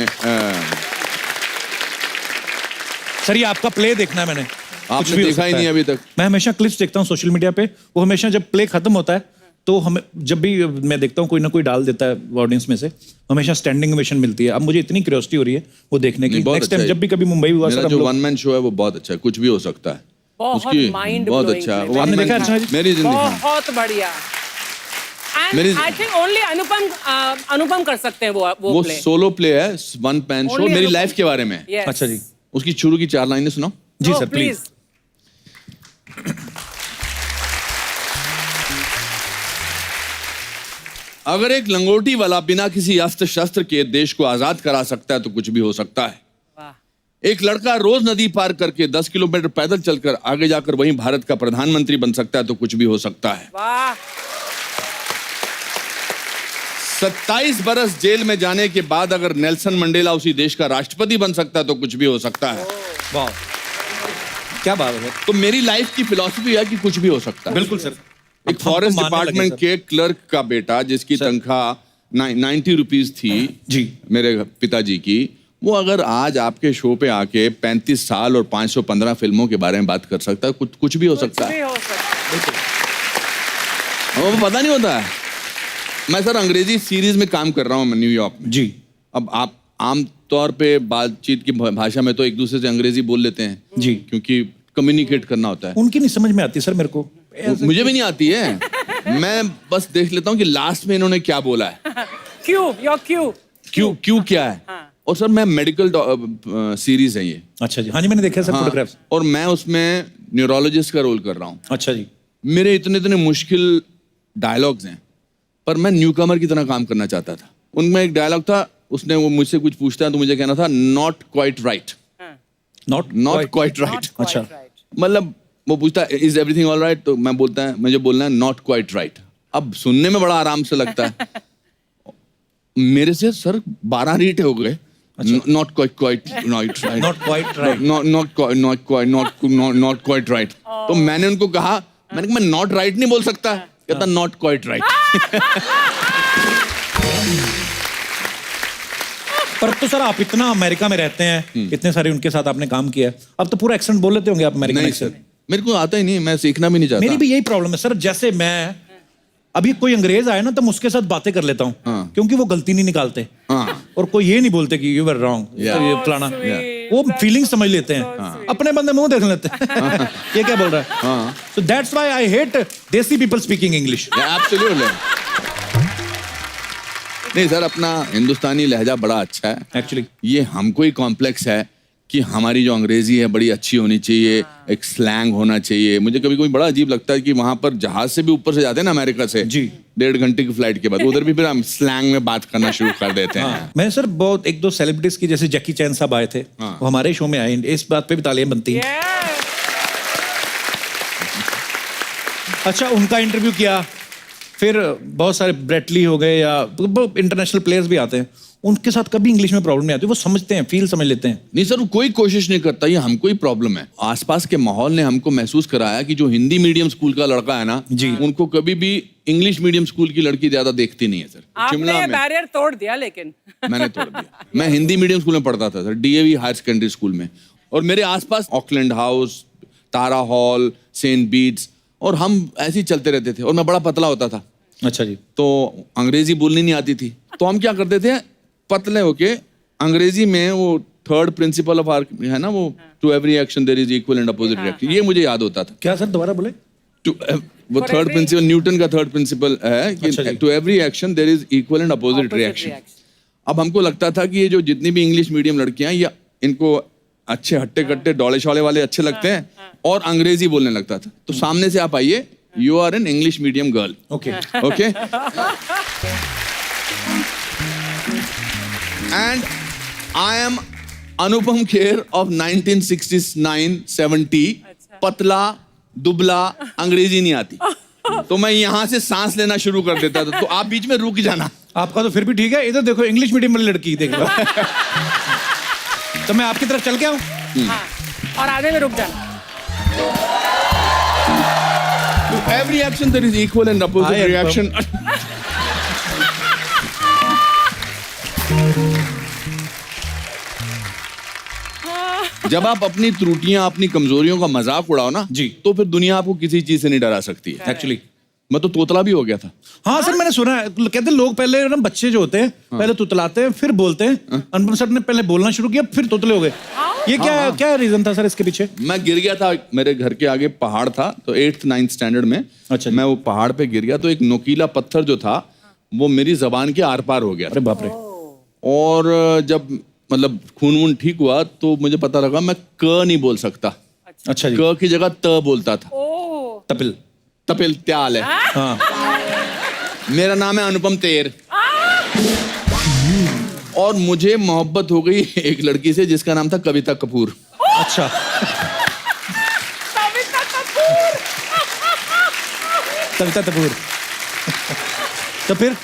सर ये आपका प्ले देखना है मैंने, कुछ आपने भी हो देखा ही सकता नहीं है। अभी तक। मैं हमेशा क्लिप्स देखता हूँ सोशल मीडिया पे, वो हमेशा जब प्ले खत्म होता है तो हमें जब भी मैं देखता हूँ कोई ना कोई डाल देता है ऑडियंस में से, हमेशा स्टैंडिंग ओवेशन मिलती है। अब मुझे इतनी क्यूरियोसिटी हो रही है वो देखने की। नहीं, बहुत नेक्स्ट अच्छा टाइम है। जब भी कभी मुंबई हुआ मेरा सर, हम जो लोग वन मैन शो है वो बहुत अच्छा है, कुछ भी हो सकता है बहुत उसकी, mind बहुत blowing अच्छा है। वन आपने मैन देखा अर्चना जी? मेरी जिंदगी में। बहुत बढ़िया। एंड मेरी- आई थिंक ओनली अनुपम कर सकते हैं वो वो प्ले। सोलो प्ले है, वन मैन शो, Only मेरी अनुपम। लाइफ के बारे में। Yes. अच्छा जी, उसकी शुरू की 4 लाइनें सुनाओ। जी Oh, सर प्लीज। अगर एक लंगोटी वाला बिना किसी अस्त्र शस्त्र के देश को आजाद करा सकता है तो कुछ भी हो सकता है। वाह। एक लड़का रोज नदी पार करके 10 किलोमीटर पैदल चलकर आगे जाकर वहीं भारत का प्रधानमंत्री बन सकता है तो कुछ भी हो सकता है। वाह। 27 बरस जेल में जाने के बाद अगर नेल्सन मंडेला उसी देश का राष्ट्रपति बन सकता है तो कुछ भी हो सकता है। वाह क्या बात है। तो मेरी लाइफ की फिलॉसफी है कि कुछ भी हो सकता है। बिल्कुल सर। एक फॉरेस्ट डिपार्टमेंट के क्लर्क का बेटा जिसकी तनख्वाह 90 रुपीज थी जी मेरे पिताजी की, वो अगर आज आपके शो पे आके 35 साल और 515 फिल्मों के बारे में बात कर सकता है, कुछ भी हो सकता है। भी हो सकता है। वो पता नहीं होता है। मैं सर अंग्रेजी सीरीज में काम कर रहा हूँ न्यूयॉर्क में। जी। अब आप आम तौर पे बातचीत की भाषा में तो एक दूसरे से अंग्रेजी बोल लेते हैं जी, क्योंकि कम्युनिकेट करना होता है। उनकी नहीं समझ में आती सर मेरे को। मुझे भी नहीं आती है। मैं बस देख लेता हूँ कि लास्ट में इन्होंने क्या बोला है। क्यों क्या है। और सर मैं मेडिकल सीरीज है ये। अच्छा जी, हाँ जी मैंने देखा सर हाँ, फोटोग्राफ्स। और मैं उसमें न्यूरोलॉजिस्ट का रोल कर रहा हूँ। अच्छा जी। मेरे इतने मुश्किल डायलॉग्स हैं, पर मैं न्यूकमर की तरह काम करना चाहता था। उनमें एक डायलॉग था, उसने वो मुझसे कुछ पूछता है तो मुझे कहना था not quite right. Not quite right. अच्छा मतलब वो पूछता है इज एवरीथिंग ऑल राइट, तो मैं बोलता है मुझे बोलना है नॉट क्वाइट राइट। अब सुनने में बड़ा आराम से लगता है। मेरे से सर 12 रीट हो गए। Not quite right, not quite right. Not quite right. तो मैंने उनको कहा, मैंने कहा मैं नॉट राइट नहीं बोल सकता। कहता नॉट क्वाइट राइट। पर तो सर आप इतना अमेरिका में रहते हैं, इतने सारे उनके साथ आपने काम किया है, अब तो पूरा एक्सेंट बोल लेते होंगे आप अमेरिकन नहीं एक्सेंट। सर, मेरे को आता ही नहीं, मैं सीखना भी नहीं चाहता। मेरी भी यही प्रॉब्लम है सर। जैसे मैं अभी कोई अंग्रेज आए ना तो मैं उसके साथ बातें कर लेता हूँ, हाँ। क्योंकि वो गलती नहीं निकालते हाँ। और कोई ये नहीं बोलते कि यू वर रॉन्ग, ये फलाना। वो फीलिंग समझ लेते हैं, अपने बंदे मुंह देख लेते हैं। ये क्या बोल रहा है। So that's why I hate देसी पीपल स्पीकिंग इंग्लिश। एब्सोल्युटली। नहीं सर, अपना हिंदुस्तानी लहजा बड़ा अच्छा है एक्चुअली। ये हमको ही कॉम्प्लेक्स है कि हमारी जो अंग्रेजी है बड़ी अच्छी होनी चाहिए, एक स्लैंग होना चाहिए। मुझे कभी कभी बड़ा अजीब लगता है कि वहां पर जहाज से भी ऊपर से जाते हैं ना अमेरिका से जी, 1.5 घंटे की फ्लाइट के बाद उधर भी फिर हम स्लैंग में बात करना शुरू कर देते हैं। मैं सर बहुत 1-2 सेलिब्रिटीज की, जैसे जैकी चैन साहब आए थे, वो हमारे शो में आए, इस बात पे भी तालियां बनती हैं। अच्छा, उनका इंटरव्यू किया, फिर बहुत सारे ब्रेटली हो गए या इंटरनेशनल प्लेयर्स भी आते हैं, उनके साथ कभी इंग्लिश में प्रॉब्लम नहीं आती, वो समझते हैं, फील समझ लेते हैं। नहीं सर, वो कोई कोशिश नहीं करता, ये हमको ही प्रॉब्लम है। आसपास के माहौल ने हमको महसूस कराया कि जो हिंदी मीडियम स्कूल का लड़का है ना जी, उनको कभी भी इंग्लिश मीडियम स्कूल की लड़की ज्यादा देखती नहीं है सर। आपने ये बैरियर तोड़ दिया, लेकिन मैंने तोड़ दिया। मैं हिंदी मीडियम स्कूल में पढ़ता था sir, DAV higher secondary school में, और मेरे आसपास Auckland house, Tara hall, saint Bede's, और हम ऐसे ही चलते रहते थे, और मैं बड़ा पतला होता था। अच्छा जी। तो अंग्रेजी बोलनी नहीं आती थी, तो हम क्या करते थे, पतले होके अंग्रेजी में वो थर्ड प्रिंसिपल ऑफ आर्क है ना, वो to every action there is equal and opposite reaction, ये मुझे याद होता था। क्या सर, दोबारा बोले। वो थर्ड प्रिंसिपल, न्यूटन का थर्ड प्रिंसिपल है कि to every action there is equal and opposite reaction. अब हमको लगता था कि ये जो जितनी भी इंग्लिश मीडियम लड़कियां, या इनको अच्छे हट्टे कट्टे डोले शौले वाले अच्छे लगते हैं, और अंग्रेजी बोलने लगता था। तो सामने से आप आइए, you are an English medium girl. Okay okay. And I am Anupam Kher of 1969-70, पतला दुबला, अंग्रेजी नहीं आती, तो मैं यहां से सांस लेना शुरू कर देता था, तो आप बीच में रुक जाना। आपका तो फिर भी ठीक है, इधर देखो इंग्लिश मीडियम वाली लड़की देख लो। तो मैं आपकी तरफ चल के आऊं, और आधे में रुक जाना। To every action there is equal and opposite reaction. जब आप अपनी त्रुटियां, अपनी कमजोरियों का मजाक उड़ाओ ना जी। तो फिर दुनिया आपको किसी चीज से नहीं डरा सकती है। एक्चुअली मैं तो तोतला भी हो गया था। हाँ सर, मैंने सुना है, कहते हैं लोग पहले ना बच्चे जो होते हैं पहले तुतलाते हैं फिर बोलते हैं। अनुपम सर ने पहले बोलना शुरू किया फिर तोतले हो गए। ये क्या रीजन था सर इसके पीछे? मैं गिर गया था, मेरे घर के आगे पहाड़ था, तो 8th 9th स्टैंडर्ड में अच्छा जी। मैं वो पहाड़ पे गिर गया, तो एक नुकीला पत्थर जो था वो मेरी जबान के आर पार हो गया। अरे बाप रे। और जब मतलब खून वून ठीक हुआ तो मुझे पता लगा मैं क नहीं बोल सकता। अच्छा जी। क की जगह त बोलता था। तपिल। तपिल त्याल है। हाँ। मेरा नाम है अनुपम तेर। और मुझे मोहब्बत हो गई एक लड़की से जिसका नाम था कविता कपूर। अच्छा। कविता कपूर। तो फिर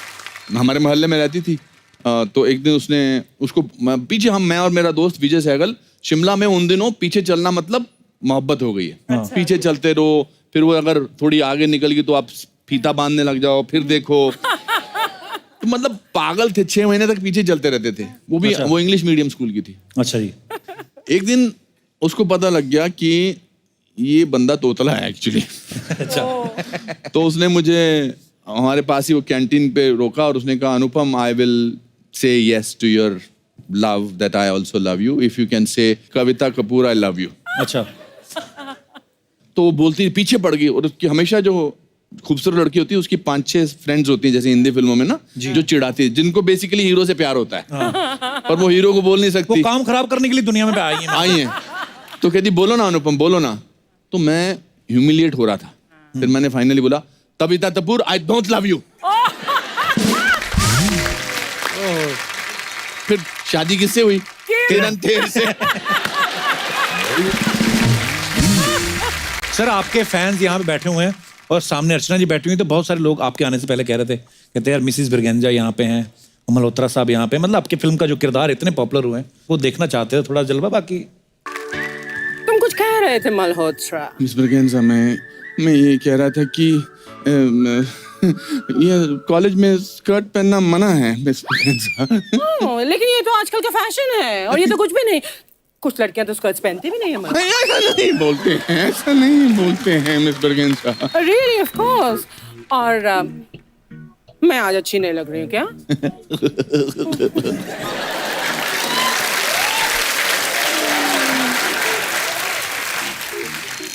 हमारे मोहल्ले में रहती थी। तो एक दिन उसने उसको पीछे मैं और मेरा दोस्त विजय सहगल शिमला में उन दिनों पीछे चलना मतलब मोहब्बत हो गई है। पीछे चलते रहो, फिर वो अगर थोड़ी आगे निकल गई तो आप फीता बांधने लग जाओ, फिर देखो। तो मतलब पागल थे, 6 महीने तक पीछे चलते रहते थे। वो भी वो इंग्लिश मीडियम स्कूल की थी। अच्छा जी। एक दिन उसको पता लग गया कि ये बंदा तोतला है एक्चुअली। अच्छा। तो उसने मुझे हमारे पास ही वो कैंटीन पे रोका और उसने कहा, Anupam, I will say yes to your love that I also love you if you can say Kavita Kapoor I love you. अच्छा। तो वो बोलती पीछे पड़ गई। और उसकी हमेशा जो खूबसूरत लड़की होती है उसकी 5-6 फ्रेंड्स होती हैं, जैसे हिंदी फिल्मों में ना, जो चिढ़ाती है, जिनको बेसिकली हीरो से प्यार होता है। पर वो हीरो को बोल नहीं वो सकती, काम खराब करने के लिए दुनिया में आई है। आई है। तो कहती बोलो ना अनुपम, बोलो ना। तो मैं ह्यूमिलिएट हो रहा था। फिर मैंने फाइनली बोला, Kavita Kapoor I don't love you. फिर शादी किससे हुई? किरण खेर से। सर आपके फैंस यहाँ पे बैठे हुए हैं और सामने अर्चना जी बैठी हुई, तो बहुत सारे लोग आपके आने से पहले कह रहे थे, कहते यार मिसिस ब्रिगेंजा यहाँ पे हैं, मल्होत्रा साहब यहाँ पे, मतलब आपके फिल्म का जो किरदार इतने पॉपुलर हुए हैं वो देखना चाहते थे, थोड़ा जलवा। बाकी तुम कुछ कह रहे थे मल्होत्रा। मिस ब्रिगेंजा, मैं ये कह रहा था कि ये कॉलेज में स्कर्ट पहनना मना है मिस ब्रिगेंजा। लेकिन ये तो आजकल का फैशन है और ये तो कुछ भी नहीं। कुछ लड़कियां तो स्कर्ट्स पहनती भी नहीं है। ऐसा नहीं बोलते हैं, ऐसा नहीं बोलते हैं miss Braganza. Really of course. और मैं आज अच्छी नहीं लग रही हूँ क्या?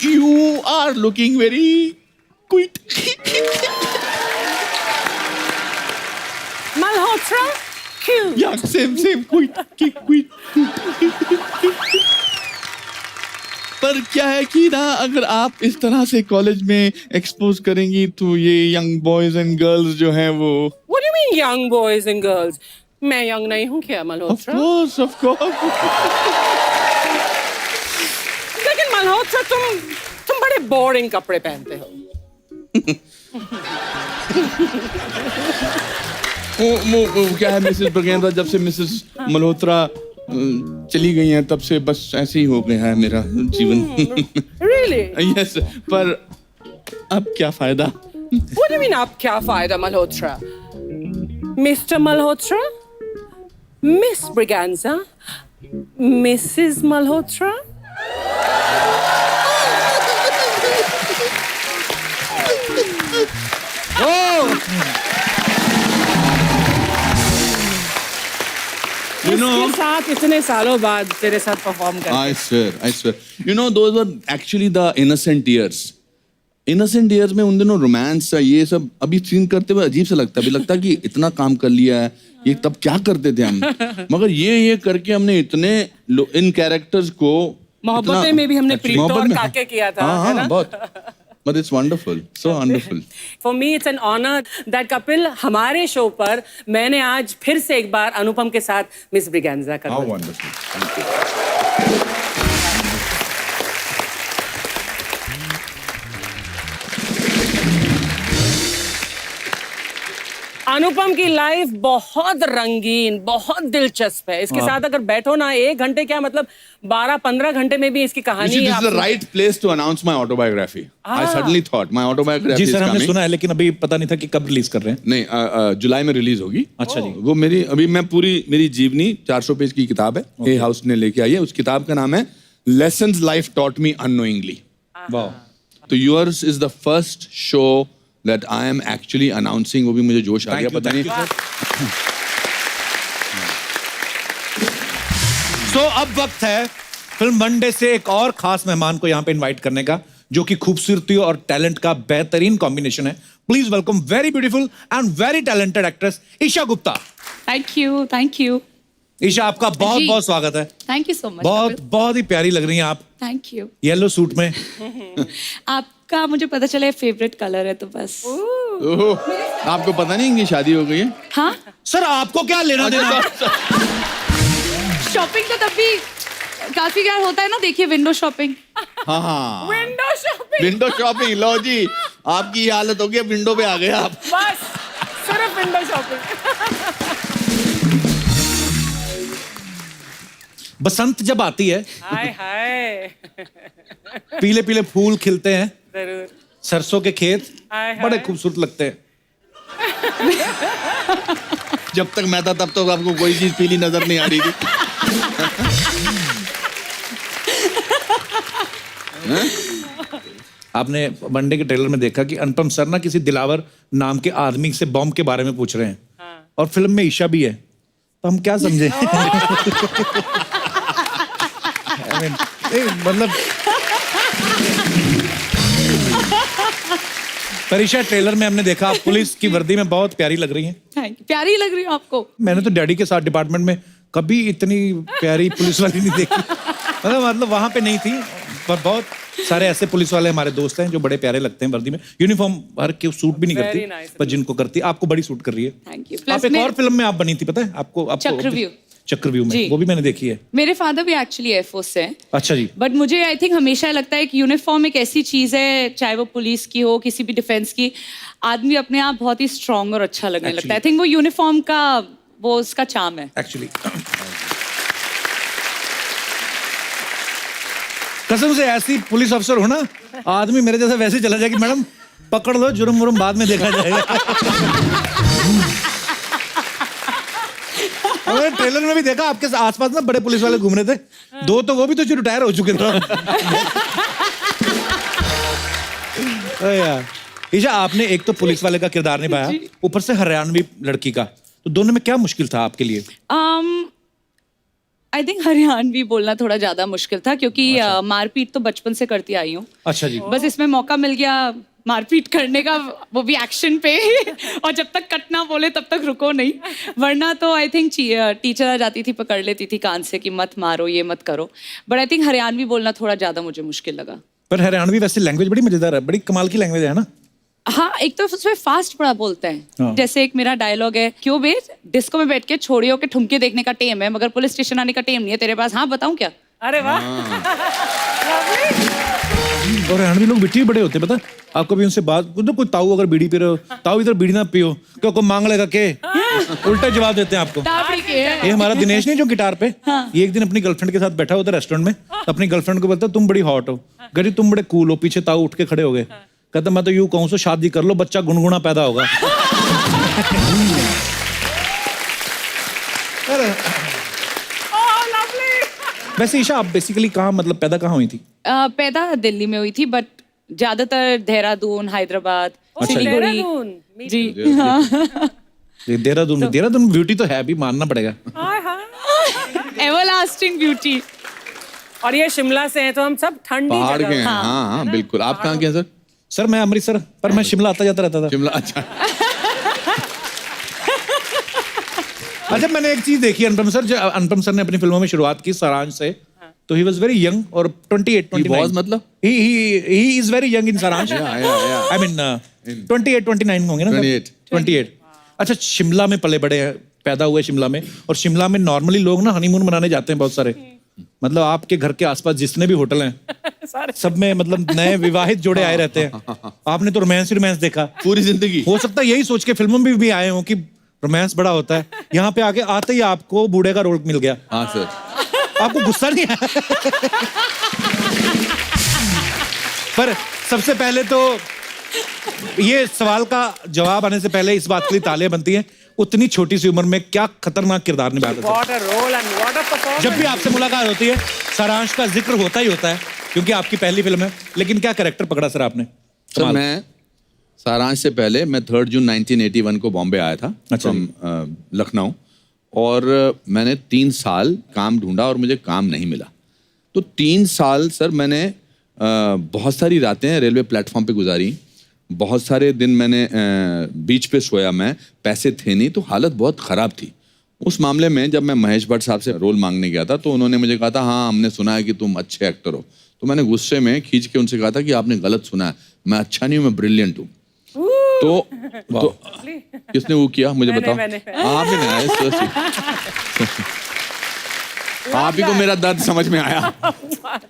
You are looking very cute. Malhotra क्यों? Yeah, same, cute. पर क्या है कि ना, अगर आप इस तरह से कॉलेज में एक्सपोज करेंगी तो ये यंग बॉयज एंड गर्ल्स जो हैं वो। What do you mean young boys and girls? मैं यंग नहीं हूँ क्या मल्होत्रा? Of course. लेकिन मल्होत्रा तुम बड़े बोरिंग कपड़े पहनते हो। वो क्या है मिसेस ब्रिगेंजा, जब से मिसेस मल्होत्रा चली गई हैं तब से बस ऐसे ही हो गया है मेरा जीवन। Really? यस, पर अब क्या फायदा? What do you mean आप क्या फायदा Malhotra? Mr. Malhotra? Miss Briganza? Mrs. Malhotra? इसके साथ इतने सालों बाद तेरे साथ परफॉर्म कर। I swear. You know, those were actually the innocent years. Innocent years में उन दिनों रोमांस ये सब अभी सीन करते हुए अजीब सा लगता है। अभी लगता है कि इतना काम कर लिया है, ये तब क्या करते थे हम। मगर ये करके हमने इतने इन कैरेक्टर्स को मोहब्बतें में भी हमने प्रीत और काके किया था, है ना? बहुत। But it's wonderful, so wonderful. For me it's an honor that Kapil हमारे शो पर मैंने आज फिर से एक बार अनुपम के साथ मिस ब्रिगेंजा कर। How wonderful. Thank you. अनुपम की लाइफ बहुत रंगीन, बहुत दिलचस्प है। इसके साथ अगर बैठो ना 1 घंटे, क्या मतलब 12-15 घंटे में भी इसकी कहानी। This is the right place to announce my autobiography. I suddenly thought my autobiography जी is सर, हमने coming. सुना है लेकिन अभी पता नहीं था कि कब रिलीज कर रहे हैं। नहीं, जुलाई में रिलीज होगी। अच्छा जी। वो मेरी जीवनी 400 पेज की किताब है, ए हाउस ने लेके आई है। उस किताब का नाम है lessons life taught me unknowingly. वाह, तो yours is the first show that I am actually announcing. वो भी मुझे जोश आ गया, पता नहीं. तो अब वक्त है फिल्म वनडे से एक और खास मेहमान को यहाँ पे इनवाइट करने का, जो कि खूबसूरती और टैलेंट का बेहतरीन कॉम्बिनेशन है. Please welcome very beautiful and very talented actress Esha Gupta. Thank you. Esha, आपका बहुत बहुत स्वागत है. Thank you so much. बहुत ही प्यारी लग रही हैं आप थैंक यू. येलो सूट में. आपका मुझे पता चला फेवरेट कलर है तो बस. ओह, आपको पता नहीं इनकी शादी हो गई है? हाँ, सर आपको क्या लेना देना. शॉपिंग तो तब भी काफी क्या होता है ना, देखिए विंडो शॉपिंग. हाँ, विंडो विंडो शॉपिंग. लो जी, आपकी ये हालत हो गई, अब विंडो पे आ गए आप. बस सिर्फ विंडो शॉपिंग. बसंत जब आती है, हाय हाय. पीले पीले फूल खिलते हैं, जरूर. सरसों के खेत हाय हाय. बड़े खूबसूरत लगते हैं. जब तक मैं था तब तो आपको कोई चीज पीली नजर नहीं आ रही थी. आपने वनडे के ट्रेलर में देखा कि अनुपम सर ना किसी दिलावर नाम के आदमी से बॉम्ब के बारे में पूछ रहे हैं. और फिल्म में ईशा भी है, तो हम क्या समझे. मतलब परीक्षा ट्रेलर में हमने देखा आप पुलिस की वर्दी में बहुत प्यारी लग रही हैं. Thank you. प्यारी लग रही हूँ आपको. मैंने तो डैडी के साथ डिपार्टमेंट में कभी इतनी प्यारी पुलिस वाली नहीं देखी. मतलब वहां पे नहीं थी, पर बहुत सारे ऐसे पुलिस वाले हमारे दोस्त हैं जो बड़े प्यारे लगते हैं वर्दी में. यूनिफॉर्म हर के सूट भी नहीं Very करती, nice. पर जिनको करती आपको बड़ी सूट कर रही है. Thank you. आप एक और फिल्म में आप बनी थी, पता है आपको? चक्रव्यूह जी. में, वो भी मैंने देखी है. मेरे फादर भी एक्चुअली एयरफोर्स से हैं. अच्छा जी. बट मुझे आई थिंक हमेशा लगता है कि यूनिफॉर्म एक ऐसी चीज है, चाहे वो पुलिस की हो, किसी भी डिफेंस की, आदमी अपने आप बहुत ही स्ट्रांग और अच्छा लगने लगता है. आई थिंक वो यूनिफॉर्म का वो उसका चार्म है एक्चुअली. कसम से ऐसी पुलिस अफसर हो ना, आदमी मेरे जैसा वैसे चला जाए कि मैडम पकड़ लो, जुर्म वुर्म बाद में देखा जाएगा. और ट्रेलर में भी देखा आपके आसपास ना बड़े पुलिस वाले घूम रहे थे. दो तो वो भी तो रिटायर हो चुके थे. यार ईशा, आपने एक तो पुलिस वाले का किरदार निभाया, ऊपर से हरियाणवी लड़की का, तो दोनों में क्या मुश्किल था आपके लिए? आई थिंक हरियाणवी बोलना थोड़ा ज्यादा मुश्किल था, क्योंकि मारपीट तो बचपन से करती आई हूँ. अच्छा जी. बस इसमें मौका मिल गया मारपीट करने का, वो भी एक्शन पे. और जब तक कट ना बोले तब तक रुको नहीं, वरना तो आई थिंक टीचर आ जाती थी, पकड़ लेती थी कान से कि मत मारो, ये मत करो. बट आई थिंक हरियाणवी बोलना थोड़ा ज्यादा मुझे मुश्किल लगा. पर हरियाणवी वैसे लैंग्वेज बड़ी मजेदार है, बड़ी कमाल की लैंग्वेज है ना. हाँ, एक तो उसमें फास्ट बड़ा बोलते हैं. हाँ. जैसे एक मेरा डायलॉग है, क्यों बे डिस्को में बैठ के छोड़ियों के ठुमके देखने का टेम है, मगर पुलिस स्टेशन आने का टेम नहीं है तेरे पास. हाँ बताऊं क्या? अरे वाह. और हरियाणवी लोग बिट्टी बड़े होते हैं, पता. आप कभी उनसे बात तो कोई ताऊ अगर बीड़ी पी रहे हो, ताऊ इधर बीड़ी ना पियो, क्यों को मांग लेगा के, उल्टा जवाब देते हैं आपको. ये हमारा दिनेश नहीं जो गिटार पे, ये एक दिन अपनी गर्लफ्रेंड के साथ बैठा उधर रेस्टोरेंट में, अपनी गर्लफ्रेंड को बोलता तुम बड़ी हॉट हो, गरी तुम बड़े कूल हो. पीछे ताऊ उठ के खड़े हो गए, कहता मैं तो यूं कहूं सो शादी कर लो, बच्चा गुनगुना पैदा होगा. वैसे ईशा, आप बेसिकली कहाँ, मतलब पैदा कहाँ हुई थी? पैदा दिल्ली में हुई थी, बट ज्यादातर देहरादून, हैदराबाद, सिलीगुड़ी. जी हाँ. देहरादून ब्यूटी तो है भी, मानना पड़ेगा. Everlasting beauty. और ये शिमला से है, तो हम सब ठंडी पहाड़ जगह. के हैं. हाँ, बिल्कुल. आप कहाँ के हैं सर? सर मैं अमृतसर, पर मैं शिमला आता जाता रहता था. शिमला. अच्छा. अच्छा, मैंने एक चीज देखी अनुपम सर, जो अनुपम सर ने अपनी फिल्मों में शुरुआत की सारांश से, तो ही वाज वेरी यंग, और 28-29 मतलब he is very young in Saransh. I mean 28-29 होंगे ना. 28. अच्छा, शिमला में पले बड़े हैं, पैदा हुए शिमला में, और शिमला में नॉर्मली लोग ना हनीमून मनाने जाते हैं बहुत सारे. मतलब आपके घर के आसपास जितने भी होटल हैं सब में मतलब नए विवाहित जोड़े आए रहते हैं. आपने तो रोमांस देखा पूरी जिंदगी. हो सकता है यही सोच के फिल्मों में भी आए हो कि रोमांस बड़ा होता है. यहाँ पे आके आते ही आपको बूढ़े का रोल मिल गया. हाँ सर. आपको गुस्सा नहीं आया? पर सबसे पहले तो ये सवाल का जवाब आने से पहले इस बात के लिए तालियां बनती हैं, उतनी छोटी सी उम्र में क्या खतरनाक किरदार निभाया था What a role and what a performance. जब भी आपसे मुलाकात होती है सारांश का जिक्र होता ही होता है क्योंकि आपकी पहली फिल्म है, लेकिन क्या कैरेक्टर पकड़ा सर आपने? सर मैं सारांश से पहले मैं 3 जून 1981 को बॉम्बे आया था अच्छा from, लखनऊ, और मैंने 3 साल काम ढूंढा और मुझे काम नहीं मिला। तो 3 साल सर मैंने बहुत सारी रातें रेलवे प्लेटफॉर्म पे गुजारी, बहुत सारे दिन मैंने बीच पे सोया, मैं पैसे थे नहीं, तो हालत बहुत ख़राब थी। उस मामले में जब मैं महेश भट्ट साहब से रोल मांगने गया था तो उन्होंने मुझे कहा था हाँ हमने सुना है कि तुम अच्छे एक्टर हो। तो मैंने गुस्से में खींच के उनसे कहा था कि आपने गलत सुना है, मैं अच्छा नहीं हूँ, मैं ब्रिलियंट हूँ। तो किसने वो किया मुझे बताओ? आप ही नहीं, आप ही को मेरा दर्द समझ में आया।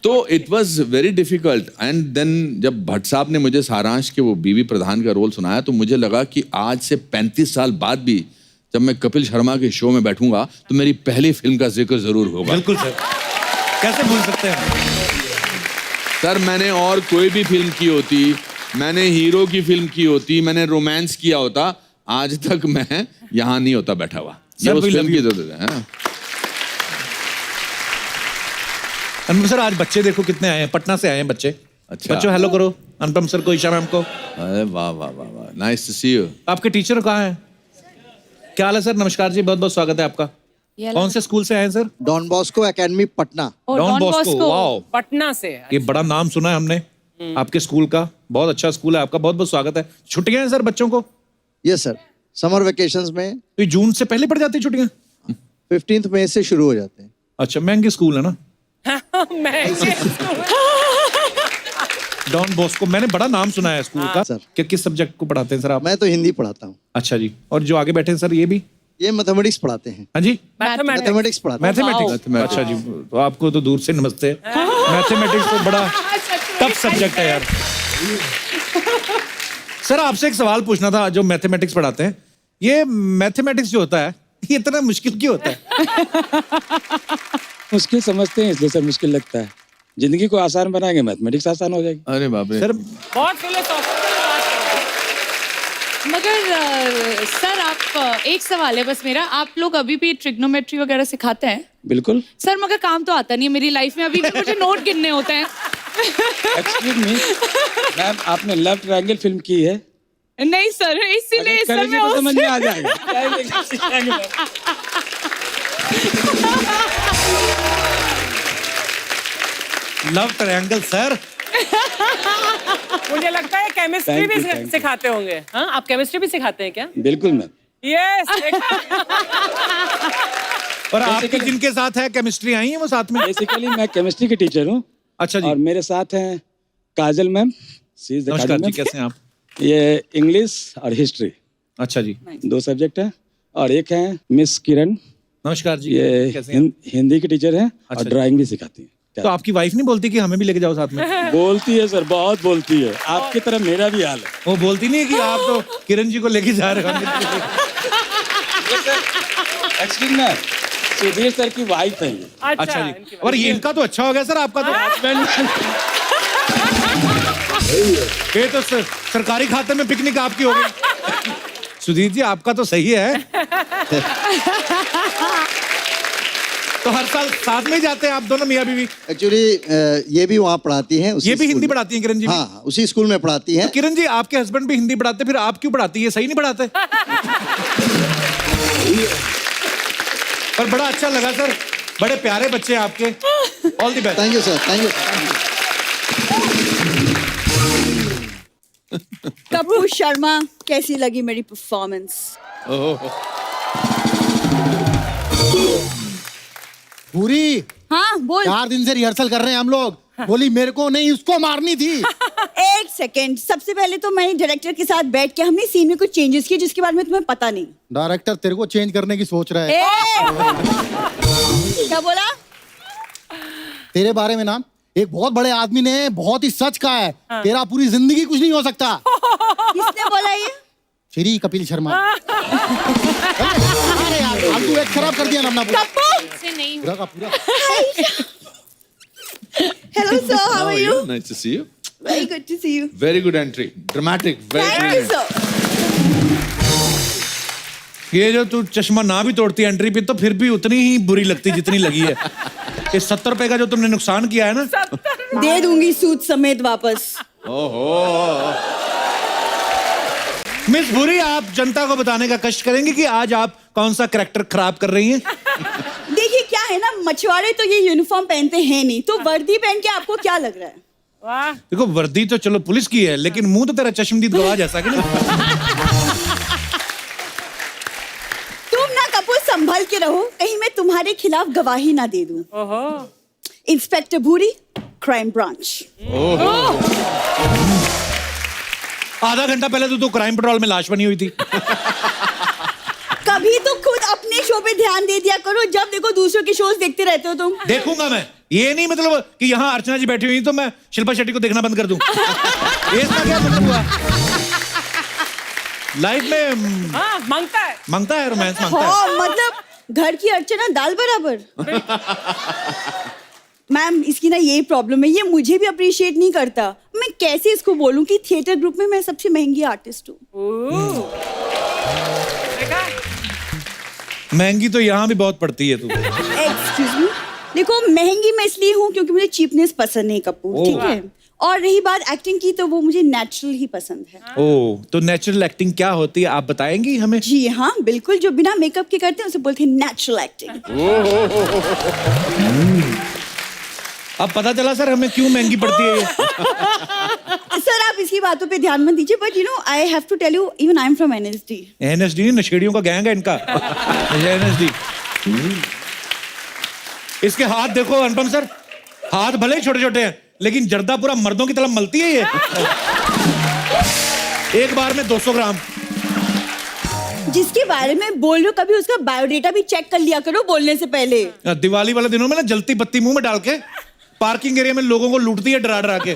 तो it was very difficult and then जब भट्ट साहब ने मुझे सारांश के वो बीवी प्रधान का रोल सुनाया तो मुझे लगा कि आज से 35 साल बाद भी जब मैं कपिल शर्मा के शो में बैठूंगा तो मेरी पहली फिल्म का जिक्र जरूर होगा। बिल्कुल सर, कैसे भूल सकते हैं सर। मैंने और कोई भी फिल्म की होती, मैंने हीरो की फिल्म की होती, मैंने रोमांस किया होता, आज तक मैं यहाँ नहीं होता बैठा हुआ। ये उस फिल्म की जरूरत है। अनुपम सर आज बच्चे देखो कितने आए हैं, पटना से आए हैं बच्चे। अच्छा। बच्चों हेलो करो अनुपम सर को, ईशा मैम को। अरे वाह वाह वाह वाह, नाइस टू सी यू। आपके टीचर कहाँ हैं? क्या हाल है सर? नमस्कार जी, बहुत बहुत स्वागत है आपका। कौन से स्कूल से आए हैं sir? Don Bosco academy Patna. Don Bosco, wow, Patna से। ये बड़ा नाम सुना है हमने आपके स्कूल का, बहुत अच्छा स्कूल है आपका, बहुत बहुत स्वागत है। छुट्टियां हैं सर बच्चों को? यस सर, समर वेकेशंस में। तो ये जून से पहले पड़ जाती है छुट्टियां? 15 मई से शुरू हो जाते हैं। अच्छा, महंगे स्कूल है ना डॉन बॉस्को, मैंने बड़ा नाम सुना है स्कूल का सर। कि किस सब्जेक्ट को पढ़ाते हैं सर आप? मैं तो हिंदी पढ़ाता हूँ। अच्छा जी, और जो आगे बैठे हैं सर ये भी? ये मैथमेटिक्स पढ़ाते हैं। हाँ जी, मैथमेटिक्स पढ़ाते हैं। मैथमेटिक्स। अच्छा जी, तो आपको तो दूर से नमस्ते। मैथमेटिक्स तो बड़ा टफ सब्जेक्ट है यार। सर आपसे एक सवाल पूछना था, जो मैथमेटिक्स पढ़ाते हैं, ये मैथमेटिक्स जो होता है ये इतना मुश्किल क्यों होता है? मुश्किल समझते हैं इसलिए सर मुश्किल लगता है। जिंदगी को आसान बनाएंगे मैथमेटिक्स आसान हो जाएगी। अरे बाप रे सर बहुत मगर सर आप एक सवाल है बस मेरा, आप लोग अभी भी ट्रिग्नोमेट्री वगैरह सिखाते हैं? बिल्कुल सर मगर काम तो आता नहीं है मेरी लाइफ में, अभी भी मुझे नोट गिनने होते हैं। एक्सक्यूज मी मैम, आपने लव ट्रायंगल फिल्म की है? नहीं सर, इसीलिए इस करेंगे समय तो उस- समझ में आ जाएगा। लव ट्रायंगल सर, मुझे लगता है केमिस्ट्री Thank you, भी thank you. सिखाते होंगे। हाँ, आप केमिस्ट्री भी सिखाते हैं क्या? बिल्कुल मैम। यस। और आपकी जिनके साथ है केमिस्ट्री आई है वो साथ में? बेसिकली मैं केमिस्ट्री की टीचर हूँ। अच्छा जी, और मेरे साथ हैं काजल मैम। नमस्कार जी, कैसे हैं आप? ये इंग्लिश और हिस्ट्री अच्छा जी, 2 सब्जेक्ट है। और एक है मिस किरण, नमस्कार जी, ये कैसे हैं? हिंदी की टीचर है अच्छा और जी। ड्राइंग भी सिखाती है। तो आपकी वाइफ नहीं बोलती कि हमें भी लेके जाओ साथ में? बोलती है सर, बहुत बोलती है। आपकी तरह मेरा भी हाल है। वो बोलती नहीं है कि आप तो किरण जी को लेके जा रहे हो? एक्चुअली मैं सुधीर सर की वाइफ है ये। अच्छा जी, और ये इनका तो अच्छा हो गया सर, आपका तो ये तो सरकारी खाते में पिकनिक आपकी हो गई। सुधीर जी आपका तो सही है। तो हर साल साथ में ही जाते हैं आप दोनों मियां बीवी? एक्चुअली ये भी वहाँ पढ़ाती हैं। ये भी हिंदी पढ़ाती हैं किरण जी? हाँ, उसी स्कूल में पढ़ाती हैं। तो किरण जी आपके हस्बैंड भी हिंदी पढ़ाते, फिर आप क्यों पढ़ाती है? सही नहीं पढ़ाते? पर बड़ा अच्छा लगा सर, बड़े प्यारे बच्चे हैं आपके। All the best. Thank you sir, thank you. Kapoor Sharma, कैसी लगी मेरी परफॉर्मेंस? पूरी हाँ बोल। 4 दिन से रिहर्सल कर रहे हैं हम लोग। बोली मेरे को नहीं, उसको मारनी थी। एक सेकेंड, सबसे पहले तो मैं डायरेक्टर के साथ बैठ के हमने सीन में कुछ चेंजेस किए जिसके बारे में तुम्हें पता नहीं। डायरेक्टर तेरे को चेंज करने की सोच रहा है। क्या बोला? तेरे बारे में ना एक बहुत बड़े आदमी ने बहुत ही सच कहा है। तेरा पूरी जिंदगी कुछ नहीं हो सकता। किसने बोला ये? श्री कपिल शर्मा। अरे यार, अब तू एक खराब कर दिया ना अपना पूरा का पूरा। Hello sir, how are you? Nice to see you. Very good to see you. Very good entry. Dramatic. Very Thank you brilliant. sir. ये जो तू चश्मा ना भी तोड़ती है एंट्री पे तो फिर भी उतनी ही बुरी लगती जितनी लगी है। ये 70 रुपए का जो तुमने नुकसान किया है ना, दे दूंगी सूद समेत वापस। ओहो। मिस भूरी, आप जनता को बताने का कष्ट करेंगे कि आज आप कौन सा कैरेक्टर खराब कर रही हैं? देखिए क्या है ना, मछुआरे तो ये यूनिफॉर्म पहनते हैं नहीं, तो वर्दी पहन के आपको क्या लग रहा है? वाह, देखो वर्दी तो चलो पुलिस की है, लेकिन मुंह तो तेरा चश्मदीद गवाह जैसा कि नहीं। तुम ना कपूर संभल के रहो, कहीं मैं तुम्हारे खिलाफ गवाही ना दे दूं। ओहो, इंस्पेक्टर भूरी, क्राइम ब्रांच। आधा घंटा पहले तो क्राइम पेट्रोल में लाश बनी हुई थी। कभी तो खुद अपने शो पे ध्यान दे दिया करो, जब देखो दूसरों के शोज देखते रहते हो तुम। देखूंगा मैं, ये नहीं मतलब कि यहाँ अर्चना जी बैठी हुई तो मैं शिल्पा शेट्टी को देखना बंद कर दूं। ये इसका क्या मतलब हुआ? लाइफ में हाँ, मांगता है रोमांस मांगता है। हाँ, मतलब घर की अर्चना दाल बराबर। मैम, इसकी ना यही प्रॉब्लम है, ये मुझे भी अप्रिशिएट नहीं करता। मैं कैसे इसको बोलूं कि थिएटर ग्रुप में मैं सबसे महंगी आर्टिस्ट हूँ। महंगी तो यहाँ भी बहुत पड़ती है तू। एक्सक्यूज मी, देखो महंगी मैं इसलिए हूँ क्योंकि मुझे चीपनेस पसंद नहीं कपूर, ठीक है? और रही बात एक्टिंग की, तो वो मुझे नेचुरल ही पसंद है। ओह, तो नेचुरल एक्टिंग क्या होती है आप बताएंगी हमें? जी हाँ बिल्कुल, जो बिना मेकअप के करते हैं उसे बोलते हैं नेचुरल एक्टिंग। अब पता चला सर हमें क्यों महंगी पड़ती है ये। सर आप इसकी बातों पे ध्यान मत दीजिए, but you know I have to tell you, even I am from NSD. NSD नशेड़ियों का गैंग है इनका। एनएसडी। इसके हाथ देखो अनुपम सर, हाथ भले ही छोटे छोटे हैं लेकिन जर्दा पूरा मर्दों की तरह मलती है ये। एक बार में 200 ग्राम। जिसके बारे में बोल रहे हो कभी उसका बायोडेटा भी चेक कर लिया करो बोलने से पहले। दिवाली वाले दिनों में ना जलती बत्ती मुंह में डाल के पार्किंग एरिया में लोगों को लूटती है डरा डरा के।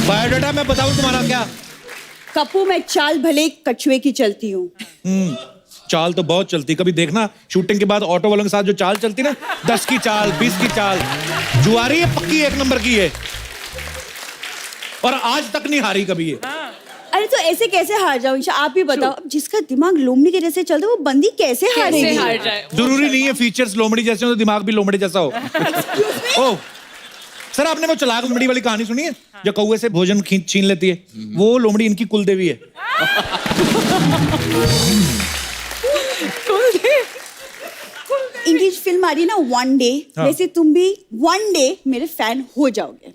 बायोडाटा मैं बताऊं तुम्हारा क्या? कपूर, मैं चाल भले कछुए की चलती हूँ। चाल तो बहुत चलती, कभी देखना शूटिंग के बाद ऑटो वालों के साथ जो चाल चलती ना, 10 की चाल, 20 की चाल, जुआरी है पक्की, 1 नंबर की है। और आज तक नहीं हारी कभी ये। अरे तो ऐसे कैसे हार जाओ? आप ही बताओ, अब जिसका दिमाग लोमड़ी के जैसे चलता है वो बंदी कैसे हारेगी? जरूरी नहीं है फीचर्स लोमड़ी जैसे हो तो दिमाग भी लोमड़ी जैसा हो। ओ सर, आपने वो चालाक लोमड़ी वाली कहानी सुनी है जो कौवे से भोजन छीन लेती है? वो लोमड़ी इनकी कुलदेवी है। इनकी फिल्म आ रही ना वन डे, वैसे तुम भी वन डे मेरे फैन हो जाओगे।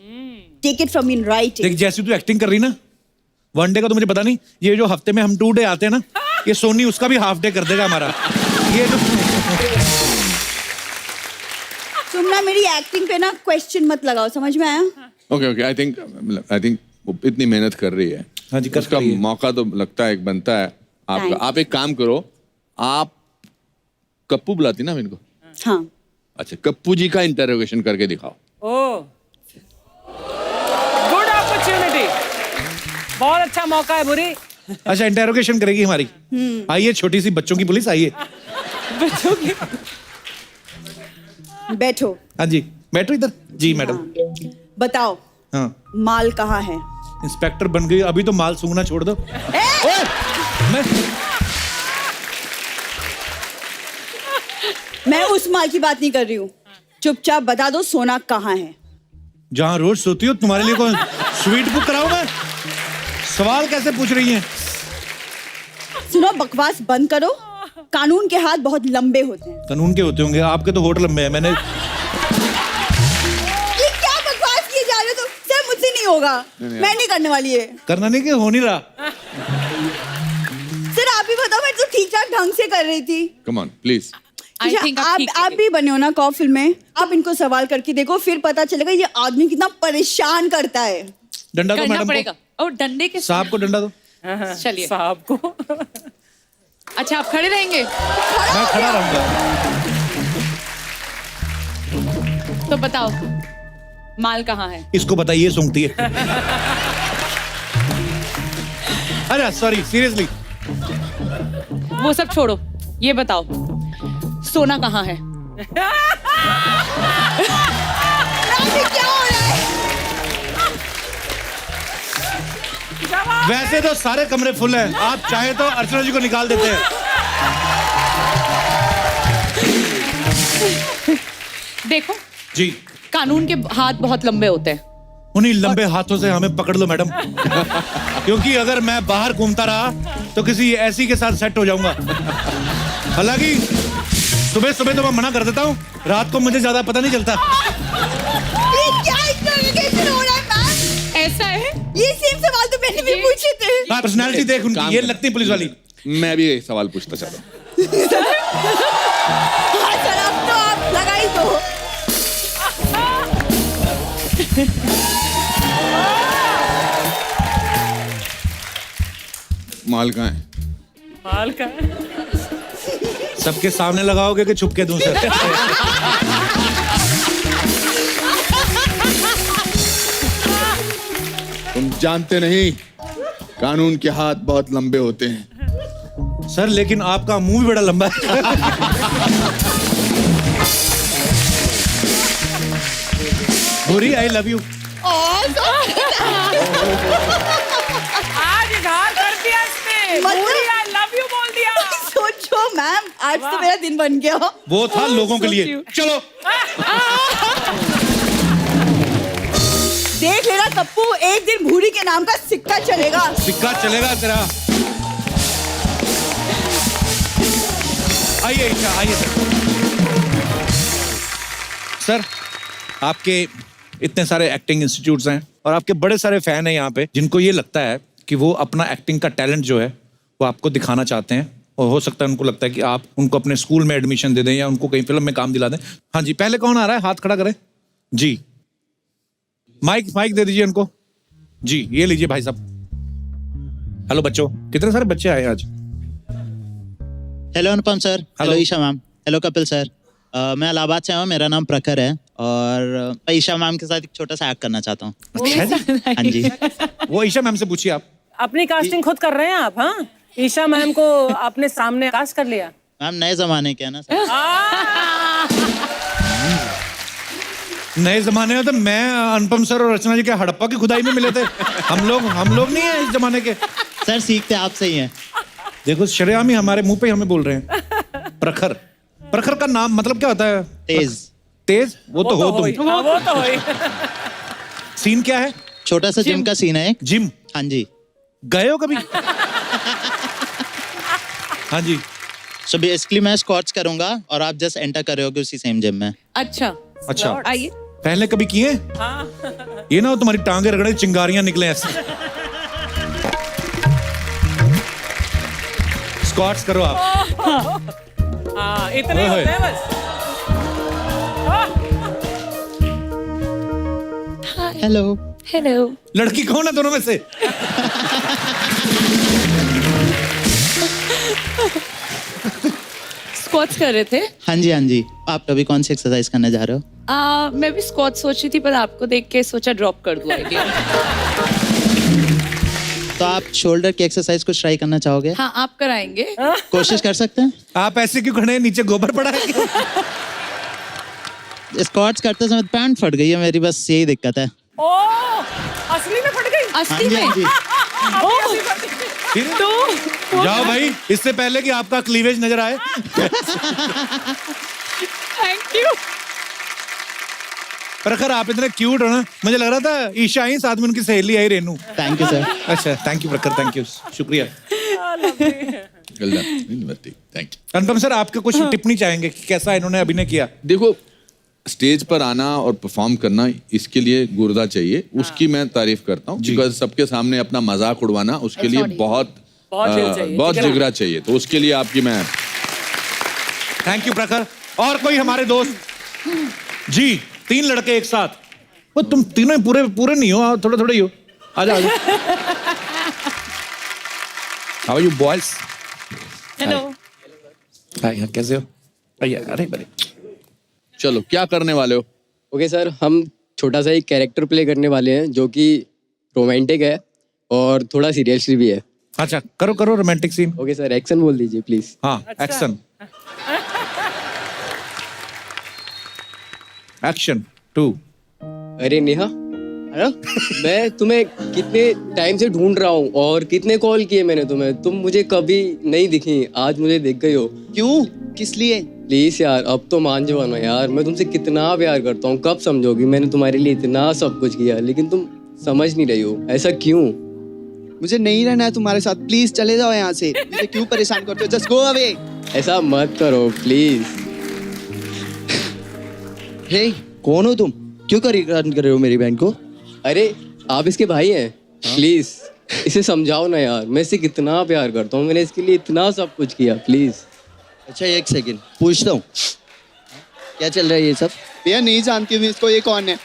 Take it from in writing. देख जैसी तू एक्टिंग कर रही ना, वन डे का तो मुझे पता नहीं, ये जो हफ्ते में हम 2 डे आते हैं ना, ये सोनी उसका भी हाफ डे कर देगा हमारा। ये जो तुम ना मेरी एक्टिंग पे ना क्वेश्चन मत लगाओ, समझ में आया? ओके आई थिंक इतनी मेहनत कर रही है। हाँ जी, कर उसका रही है। मौका तो लगता है एक बनता है आपका। आप एक काम करो, आप कप्पू बुलाती ना इनको? हाँ। अच्छा, कप्पू जी का इंटरोगेशन करके दिखाओ। ओह, गुड अपॉर्चुनिटी, बहुत अच्छा मौका है बुरी। अच्छा, इंटेरोगेशन करेगी हमारी। आइए, छोटी सी बच्चों की पुलिस, आइए। बच्चों की बैठो। हाँ जी, बैठो इधर। जी मैडम। हाँ। बताओ, हाँ, माल कहाँ है? इंस्पेक्टर बन गई, अभी तो माल सूंघना छोड़ दो। ओए, मैं उस माल की बात नहीं कर रही हूँ, चुपचाप बता दो सोना कहाँ है? जहाँ रोज सोती हो, तुम्हारे लिए कौन स्वीट बुक कराऊं मैं? सवाल कैसे पूछ रही हैं? सुनो, बकवास बंद करो, कानून के हाथ बहुत लंबे होते हैं। कानून के होते होंगे, आपके तो होठ लंबे हैं। मैंने ये क्या बकवास किए जा रहे हो तुम? सर मुझसे नहीं होगा, मैं नहीं करने वाली है। करना नहीं कि हो नहीं रहा। सर आप ही बताओ, मैं तो ठीक ठाक ढंग से कर रही थी। Come on please. आप भी बने हो ना कॉ फिल्म में, आप इनको सवाल करके देखो, फिर पता चलेगा ये आदमी कितना परेशान करता है। डंडा दो करना मैडम पड़ेगा। को। और डंडे के सांप को डंडा दो। चलिए साहब को। अच्छा, आप खड़े रहेंगे? मैं खड़ा रहूंगा। तो बताओ माल कहाँ है? इसको बताइए, सूंघती है। अरे सॉरी, सीरियसली। वो सब छोड़ो, ये बताओ सोना कहाँ है? क्या हो रहा है? वैसे तो सारे कमरे फुल हैं, आप चाहे तो अर्चना जी को निकाल देते हैं। देखो जी, कानून के हाथ बहुत लंबे होते हैं। उन्हीं लंबे हाथों से हमें पकड़ लो मैडम, क्योंकि अगर मैं बाहर घूमता रहा तो किसी ऐसी के साथ सेट हो जाऊंगा। हालांकि सुबह सुबह तो मैं मना कर देता हूँ, रात को मुझे ज्यादा पता नहीं चलता। ये क्या इंटरोगेशन हो रहा है मैम? ऐसा है? ये सेम सवाल तो मैंने भी पूछे थे। पर्सनालिटी देख उनकी, ये लगती है पुलिस वाली। मैं भी एक सवाल पूछना चाहता हूँ। हाँ सर, अब तो आप लगा ही दो। माल कहाँ है? माल का सबके सामने लगाओगे कि छुप के दूं सर? तुम जानते नहीं, कानून के हाथ बहुत लंबे होते हैं। सर लेकिन आपका मुंह भी बड़ा लंबा है। बुरी, आई लव यू। आज इजहार कर दिया इसने, पूरी आई लव यू बोल दिया। सोचो मैम, आज तो मेरा दिन बन गया। वो था लोगों के लिए। चलो देख लेना कप्पू, एक दिन भूरी के नाम का सिक्का चलेगा। सिक्का चलेगा तेरा। आइए ईशा, आइए सर। आपके इतने सारे एक्टिंग इंस्टीट्यूट्स हैं और आपके बड़े सारे फैन हैं यहाँ पे, जिनको ये लगता है कि वो अपना एक्टिंग का टैलेंट जो है वो आपको दिखाना चाहते हैं, और हो सकता है उनको लगता है कि आप उनको अपने स्कूल में एडमिशन दे दें या उनको कहीं फिल्म में काम दिला दें। हाँ जी, पहले कौन आ रहा है? हाथ खड़ा करें जी। माइक दे दीजिए उनको जी। ये लीजिए भाई साहब। हेलो बच्चों, कितने सारे बच्चे आए आज? Hello Anupam sir, hello Esha ma'am, hello Kapil sir. मैं इलाहाबाद से हूँ, मेरा नाम प्रखर है और ईशा मैम के साथ एक छोटा सा एक्ट करना चाहता हूँ। हाँ जी। वो ईशा मैम से पूछिए आप। अपनी कास्टिंग खुद कर रहे हैं आप? हाँ, ईशा मैम को अपने सामने कास्ट कर लिया। मैम नए जमाने के है ना सर। नए जमाने में तो मैं, अनुपम सर और रचना जी के हड़प्पा की खुदाई में मिले थे। हम लोग नहीं है इस जमाने के। सर सीखते आपसे ही हैं। देखो शरेआम ही हमारे मुंह पे हमें बोल रहे हैं। प्रखर का नाम मतलब क्या होता है? तेज। वो तो हो तुम। वो तो हो। सीन क्या है? छोटा सा जिम का सीन है। जिम? हाँ जी। गए हो कभी? हाँ जी। सो बेसिकली मैं स्क्वाट्स करूंगा और आप जस्ट एंटर कर रहे होगे उसी सेम जिम में। अच्छा, आइए। पहले कभी किए? ये ना हो तुम्हारी टांगे रगड़े चिंगारियां निकले ऐसे। स्क्वाट्स करो आप। हाँ, इतने होते हैं बस। हेलो। लड़की कौन है दोनों में से? स्क्वाट्स कर रहे थे। हाँ जी। आप अभी कौन सी एक्सरसाइज करने जा रहे हो? मैं भी स्क्वाट सोच रही थी, पर आपको देख के सोचा ड्रॉप कर दूं आइडिया। तो आप शोल्डर की एक्सरसाइज कुछ ट्राई करना चाहोगे? हाँ, आप कराएंगे? कोशिश कर सकते हैं। आप ऐसे क्यों खड़े हैं? नीचे गोबर पड़ा है? स्क्वाट्स करते समय पैंट फट गई है मेरी, बस यही दिक्कत है। असली में फट गई? असली में? तो जाओ भाई, इससे पहले कि आपका क्लीवेज नजर आए। Thank you. प्रखर आप इतने क्यूट हो ना, मुझे लग रहा था ईशा ही साथ में उनकी सहेली आई रेनू। Thank you sir. अच्छा, thank you Prakhar, thank you, शुक्रिया। Thank you. अनुपम सर, आपके कुछ टिप्पणी चाहेंगे कि कैसा इन्होंने अभिनय किया? देखो, स्टेज पर आना और परफॉर्म करना, इसके लिए गुर्दा चाहिए, उसकी मैं तारीफ करता हूँ। बिकॉज सबके सामने अपना मजाक उड़वाना, उसके लिए बहुत जिगरा चाहिए। तो उसके लिए आपकी मैं थैंक यू प्रखर। और कोई हमारे दोस्त जी? 3 लड़के एक साथ। वो तुम तीनों पूरे नहीं हो, थोड़े थोड़े ही हो। आजा। How are you boys? Hello. Hi, कैसे हो? भैया, अरे बड़े। चलो, क्या करने वाले हो? ओके सर, हम छोटा सा एक कैरेक्टर प्ले करने वाले हैं जो कि रोमांटिक है और थोड़ा सीरियस भी है। अच्छा, करो romantic scene. Okay sir, action बोल दीजिए प्लीज। हाँ, एक्शन। एक्शन 2। अरे नेहा, हेलो। मैं तुम्हें कितने टाइम से ढूंढ रहा हूँ और कितने कॉल किए मैंने तुम्हें, तुम मुझे कभी नहीं दिखी, आज मुझे दिख गई हो। क्यों? किस लिए? प्लीज यार अब तो मान जाओ ना यार, मैं तुमसे कितना प्यार करता हूँ, कब समझोगी? मैंने तुम्हारे लिए इतना सब कुछ किया लेकिन तुम समझ नहीं रही हो, ऐसा क्यों? मुझे नहीं रहना है तुम्हारे साथ, प्लीज चले जाओ यहाँ से, मुझे क्यों परेशान करते हो, जस्ट गो अवे। ऐसा मत करो प्लीज। हे कौन हो तुम, क्यों परेशान कर रहे हो मेरी बहन को? अरे आप इसके भाई हैं, प्लीज इसे समझाओ ना यार, मैं इससे कितना प्यार करता हूँ, मैंने इसके लिए इतना सब कुछ किया, प्लीज। अच्छा एक सेकंड पूछता हूँ, क्या चल रहा है ये सब? भैया नहीं जानती हूँ इसको, ये कौन है?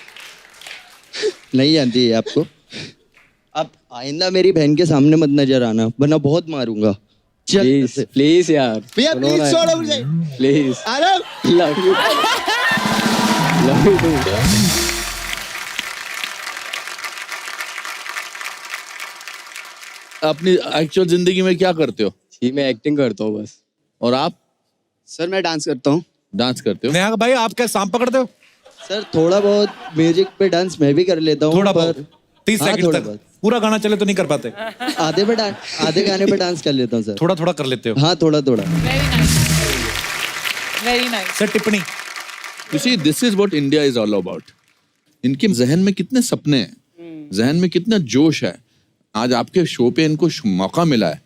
नहीं जानती है आपको? आप आइंदा मेरी बहन के सामने मत नजर आना, वरना बहुत मारूंगा। प्लीज प्लीज यार भैया प्लीज छोड़ो मुझे, प्लीज। अरे love you, love you too. अपनी एक्चुअल जिंदगी में क्या करते हो? जी मैं एक्टिंग करता हूँ बस। और आप? सर मैं डांस करता हूँ। डांस करते हो? नेहा भाई आप क्या सांप पकड़ते हो? सर थोड़ा बहुत म्यूजिक पे डांस मैं भी कर लेता हूँ। थोड़ा बहुत 30 हाँ, सेकंड थोड़ा तक बहुत। पूरा गाना चले तो नहीं कर पाते? आधे गाने पे डांस कर लेता हूँ सर। थोड़ा थोड़ा कर लेते हो? हाँ थोड़ा थोड़ा। Very nice. सर टिप्पणी। You see, this is what India is all about. इनके जहन में कितने सपने हैं, जहन में कितना जोश है। आज आपके शो पे इनको मौका मिला है।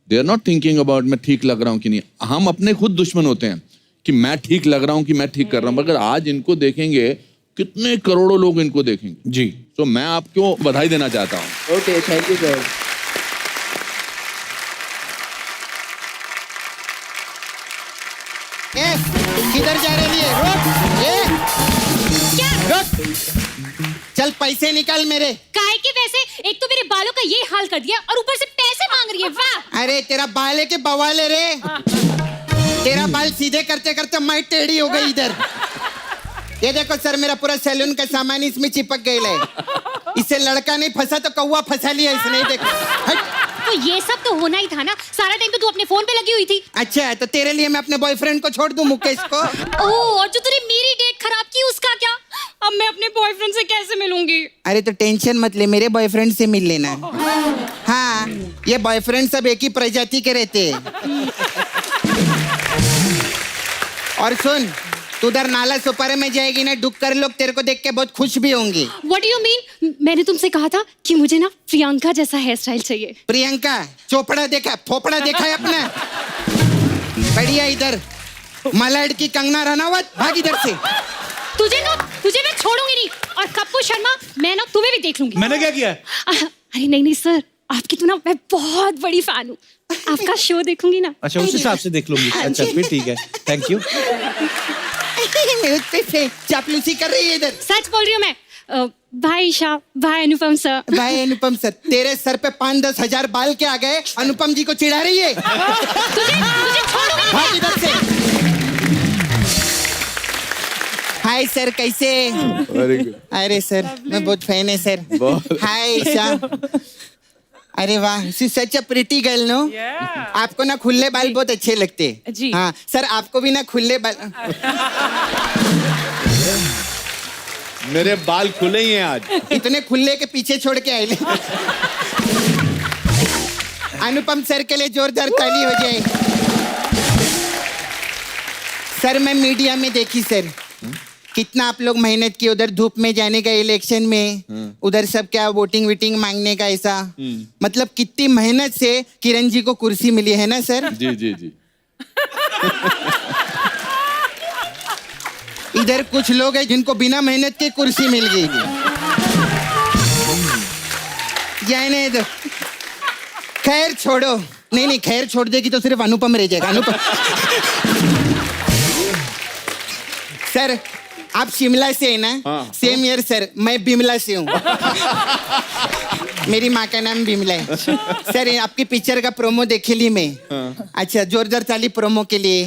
They are not thinking about मैं ठीक लग रहा हूँ कि नहीं। हम अपने खुद दुश्मन होते हैं कि मैं ठीक लग रहा हूँ कि मैं ठीक कर रहा हूँ, मगर आज इनको देखेंगे कितने करोड़ों लोग इनको देखेंगे जी। तो मैं आपको बधाई देना चाहता हूँ। Okay thank you sir. किधर जा रही है? रुक, चल पैसे निकाल मेरे। काहे के पैसे? एक तो मेरे बालों का ये हाल कर दिया और ऊपर से पैसे मांग रही है। वाह! अरे तेरा बाल है के बवाल है रे? तेरा बाल सीधे करते करते मैं टेढ़ी हो गई इधर। ये देखो सर, मेरा पूरा सैलून का सामान इसमें चिपक गया है। इससे लड़का नहीं फंसा तो कौवा फंसा लिया इसने। देखो तो ये सब तो होना ही था ना, सारा टाइम तो तू अपने फोन पे लगी हुई थी। अच्छा तो तेरे लिए मैं अपने बॉयफ्रेंड को छोड़ दूं, मुकेश को? ओह, और जो तूने मेरी डेट खराब की उसका क्या? अब मैं अपने बॉयफ्रेंड से कैसे मिलूंगी? अरे तो टेंशन मत ले, मेरे बॉयफ्रेंड से मिल लेना। हाँ, ये बॉयफ्रेंड सब एक ही प्रजाति के रहते हैं। और सुन, तू उधर नाला सुपारे में जाएगी ना, डुक्कर लोग तेरे को देख के बहुत खुश भी होंगे। What do you mean? मैंने तुमसे कहा था कि मुझे ना प्रियंका जैसा हेयर स्टाइल चाहिए। प्रियंका चोपड़ा देखा, फोपड़ा देखा है अपना? बढ़िया इधर मलाड की कंगना रनावत, भाग इधर से। तुझे मैं छोड़ूंगी नहीं, और कप्पू शर्मा मैं ना तुम्हें भी देख लूंगी। मैंने क्या किया? अरे नहीं सर, आपकी तो ना मैं बहुत बड़ी फैन हूँ, आपका शो देखूंगी ना। अच्छा उस हिसाब से देख लूंगी। अच्छा फिर ठीक है, थैंक यू। चापलूसी कर रही है इधर। सच बोल रही हूँ मैं। भाई ईशा, भाई अनुपम सर। भाई अनुपम सर, तेरे सर पे 5-10 हजार बाल के आ गए, अनुपम जी को चिढ़ा रही है। तुझे छोड़ूंगी। भाग इधर से। हाय सर, कैसे? अरे सर मैं बहुत फैन है सर। हाय ईशा। अरे वाह, she such a pretty girl no. आपको ना खुले बाल बहुत अच्छे लगते हैं। जी। हाँ सर, आपको भी ना खुले बाल। मेरे बाल खुले ही हैं आज। इतने खुले के पीछे छोड़ के आए। अनुपम सर के लिए जोरदार ताली हो जाए। सर मैं मीडिया में देखी सर, कितना आप लोग मेहनत की उधर धूप में जाने का, इलेक्शन में उधर सब क्या वोटिंग वीटिंग मांगने का, ऐसा मतलब कितनी मेहनत से किरण जी को कुर्सी मिली है ना सर? जी जी जी। इधर कुछ लोग हैं जिनको बिना मेहनत के कुर्सी मिल गई। जाने दो, खैर छोड़ो। नहीं खैर छोड़ देगी तो सिर्फ अनुपम रह जाएगा। अनुपम सर आप शिमला से है ना? सेम ईयर सर, मैं बिमला से हूँ। मेरी माँ का नाम बिमला है। सर आपकी पिक्चर का प्रोमो देखे ली मैं। अच्छा जोरदार ताली प्रोमो के लिए।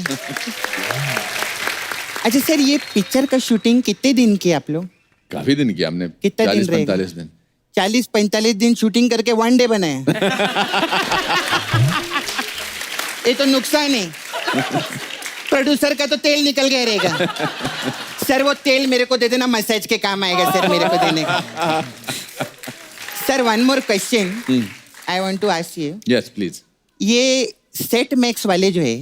अच्छा सर, ये पिक्चर का शूटिंग कितने दिन की आप लोग? काफी दिन किया हमने। कितना दिन रहेगा? 40-45 दिन। 40-45 दिन शूटिंग करके 1 डे बनाया। ये तो नुकसान है। प्रोड्यूसर का तो तेल निकल गया रहेगा। सर वो तेल मेरे को दे देना, मसाज के काम आएगा सर मेरे को देने का। Sir one more question I want to ask you. Yes please. ये सेट मैक्स वाले जो है,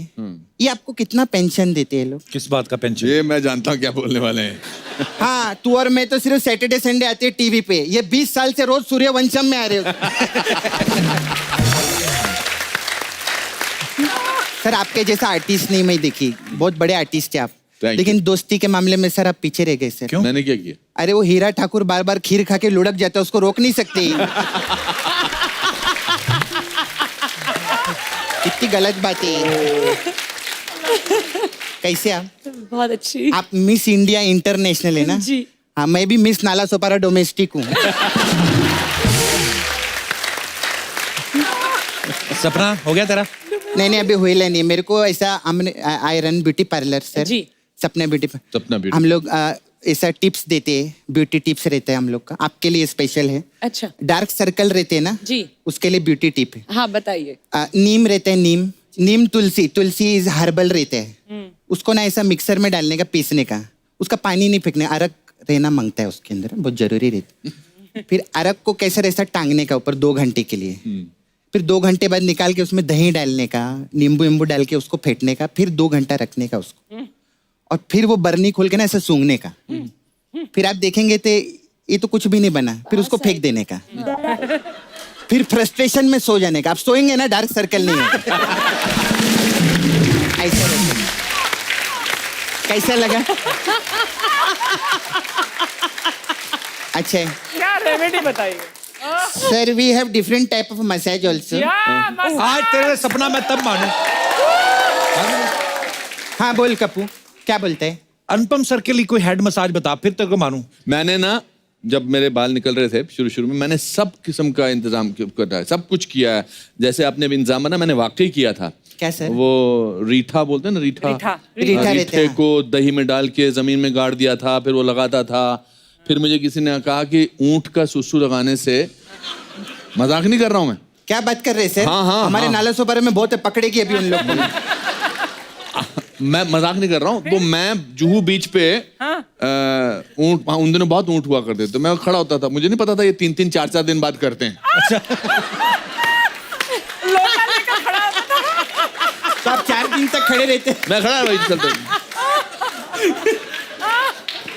ये आपको कितना पेंशन देते हैं लोग? किस बात का पेंशन? ये मैं जानता हूँ क्या बोलने वाले हैं। हाँ, तू और मैं तो सिर्फ सैटरडे संडे आते हैं टीवी पे, ये 20 साल से रोज सूर्यवंशम में आ रहे हो। सर आपके जैसा आर्टिस्ट नहीं मैं देखी, बहुत बड़े आर्टिस्ट है आप, लेकिन दोस्ती के मामले में सर आप पीछे रह गए सर। क्यों? मैंने क्या किया? अरे वो हीरा ठाकुर बार बार खीर खा के लुढ़क जाता है, उसको रोक नहीं सकते। इतनी गलत बात है। कैसे आप? बहुत अच्छी। आप मिस इंडिया इंटरनेशनल है ना? जी। हाँ, मैं भी मिस नाला सोपारा डोमेस्टिक हूँ। सपना हो गया तेरा? नहीं अभी हुई नहीं, मेरे को ऐसा I run beauty parlour sir. जी। सपना ब्यूटी। हम लोग ऐसा टिप्स देते हैं, ब्यूटी टिप्स रहता है हम लोग का, आपके लिए स्पेशल है। अच्छा। डार्क सर्कल रहते हैं ना जी, उसके लिए ब्यूटी टिप है। हाँ बताइए। नीम रहता है, नीम तुलसी इज हर्बल रहते हैं, उसको ना ऐसा मिक्सर में डालने का, पीसने का, उसका पानी नहीं फेंकने, अरक रहना मांगता है उसके अंदर, बहुत जरूरी रहता है। फिर अरक को कैसे ऐसा टांगने का ऊपर 2 घंटे के लिए, फिर 2 घंटे बाद निकाल के उसमें दही डालने का, नींबू डाल के उसको फेंटने का, फिर 2 घंटा रखने का उसको, और फिर वो बर्नी खोल के ना ऐसा सूंघने का। फिर आप देखेंगे तो ये तो कुछ भी नहीं बना, फिर उसको फेंक देने का, फिर फ्रस्ट्रेशन में सो जाने का। आप सोएंगे ना, डार्क सर्कल नहीं होगा। ऐसा रहता। कैसा लगा? अच्छा क्या रेमेडी बताइए? Sir we have different type of massage also. आज तेरे सपना मैं तब मानू। हाँ बोल कपूर, क्या बोलते हैं? अनुपम सर के लिए कोई हेड मसाज बता, फिर तेरे को मानू। मैंने ना जब मेरे बाल निकल रहे थे शुरू में, मैंने सब किस्म का इंतजाम करा है, सब कुछ किया है। जैसे आपने भी इंतजाम ना, मैंने वाकई किया था। क्या सर? वो रीठा बोलते हैं ना, रीठा रीठे को दही में डाल के जमीन में गाड़ दिया था, फिर वो लगाता था। फिर मुझे किसी ने कहा कि ऊंट का सुसु लगाने से, मजाक नहीं कर रहा हूं मैं। क्या बात कर रहे हैं सर? हाँ, हमारे नाला सोपारे में बहुत पकड़ेगी अभी उन लोग को। मैं मजाक नहीं कर रहा हूँ। तो मैं जुहू बीच पे ऊंट, उन दिनों बहुत ऊंट हुआ करते थे, मैं खड़ा होता था, मुझे नहीं पता था ये 3-3 4-4 दिन बाद करते हैं। तो आप 4 दिन तक खड़े रहते? मैं खड़ा वही चलता।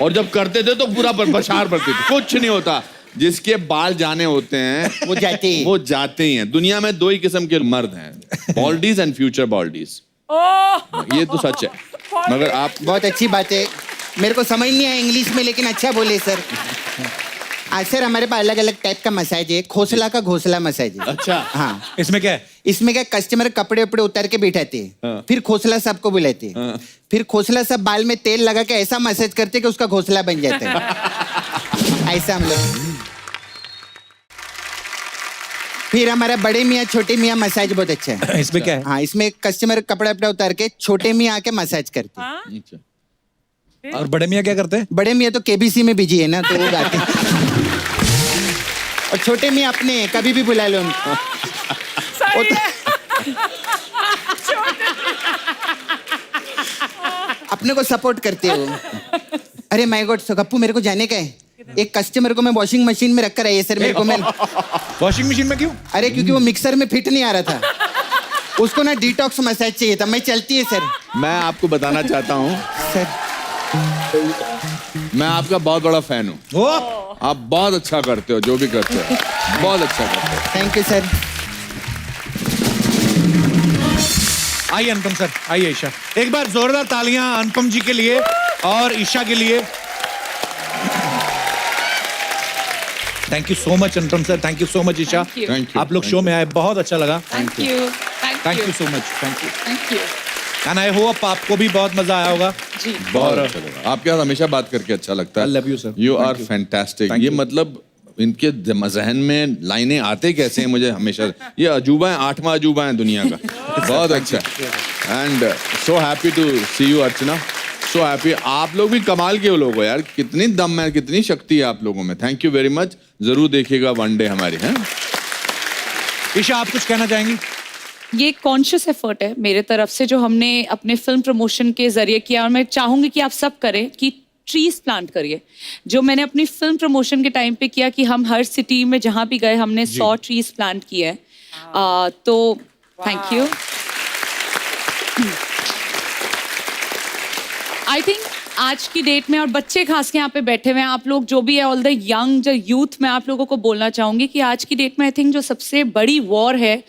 और जब करते थे तो पूरा बशार पड़ती थी, कुछ नहीं होता। जिसके बाल जाने होते हैं वो जाते ही हैं। दुनिया में 2 ही किस्म के मर्द हैं, बॉल्डीज एंड फ्यूचर बॉल्डीज। ये तो सच है। मगर आप, बहुत अच्छी बात है, मेरे को समझ नहीं आया इंग्लिश में, लेकिन अच्छा बोले सर। आज सर हमारे पास अलग अलग टाइप का मसाज है। खोसला का घोसला मसाज है। अच्छा। हाँ, इसमें क्या है? इसमें क्या, कस्टमर कपड़े उपड़े उतार के बिठाते हैं, फिर खोसला साहब को बुलाते हैं, फिर खोसला साहब बाल में तेल लगा के ऐसा मसाज करते कि उसका घोसला बन जाता है। ऐसा हम लोग। फिर हमारा बड़े मियाँ छोटे मियाँ मसाज बहुत अच्छा है। इसमें क्या है? हाँ, इसमें कस्टमर कपड़ा उपड़ा उतार के छोटे मियाँ आके मसाज करते हैं। और बड़े मियाँ क्या करते हैं? बड़े मियाँ तो केबीसी में बिजी है ना, तो वो गाते हैं। और छोटे मियाँ अपने कभी भी बुला लो उनको। अपने को सपोर्ट करते हो। अरे माय गॉड गप्पू, मेरे को जाने का है। एक कस्टमर को मैं वॉशिंग मशीन में रखकर आई है सर। मेरे को मैं वॉशिंग मशीन में क्यों? अरे क्योंकि वो मिक्सर में फिट नहीं आ रहा था, उसको ना डिटॉक्स मसाज चाहिए था। मैं चलती है सर। मैं आपको बताना चाहता हूँ सर, मैं आपका बहुत बड़ा फैन हूँ। आप बहुत अच्छा करते हो, जो भी करते हो बहुत अच्छा करते हो। Thank you sir. आइए अनुपम सर, आइए ईशा। एक बार जोरदार तालियां अनुपम जी के लिए और ईशा के लिए। Thank you so much Anupam sir, thank you so much Esha. Thank you. आप लोग शो में आए, बहुत अच्छा लगा। Thank you thank you so much. Thank you. Thank you. And I hope आपको भी बहुत मजा आया होगा। जी, बहुत अच्छा लगा। आपके साथ हमेशा बात करके अच्छा लगता है। I love you, sir. You Thank are you. fantastic. Thank ये you. मतलब इनके जहन में लाइनें आते कैसे हैं मुझे हमेशा, ये अजूबा है, 8वां अजूबा है दुनिया का। बहुत अच्छा। And so happy to see you Archana, so happy. आप लोग भी कमाल के लोग हो यार, कितनी दम है, कितनी शक्ति है आप लोगों में। Thank you very much. जरूर देखिएगा वन डे हमारी। है ईशा, आप कुछ कहना चाहेंगी? ये कॉन्शियस एफर्ट है मेरे तरफ से जो हमने अपने फिल्म प्रमोशन के जरिए किया, और मैं चाहूंगी कि आप सब करें कि ट्रीज प्लांट करिए। जो मैंने अपनी फिल्म प्रमोशन के टाइम पे किया कि हम हर सिटी में जहां भी गए हमने 100 ट्रीज प्लांट किए हैं। तो थैंक यू। आई थिंक आज की डेट में और बच्चे खास के यहाँ पे बैठे हुए हैं आप लोग जो भी है ऑल द यंग जो यूथ मैं आप लोगों को बोलना चाहूंगी कि आज की डेट में आई थिंक जो सबसे बड़ी वॉर है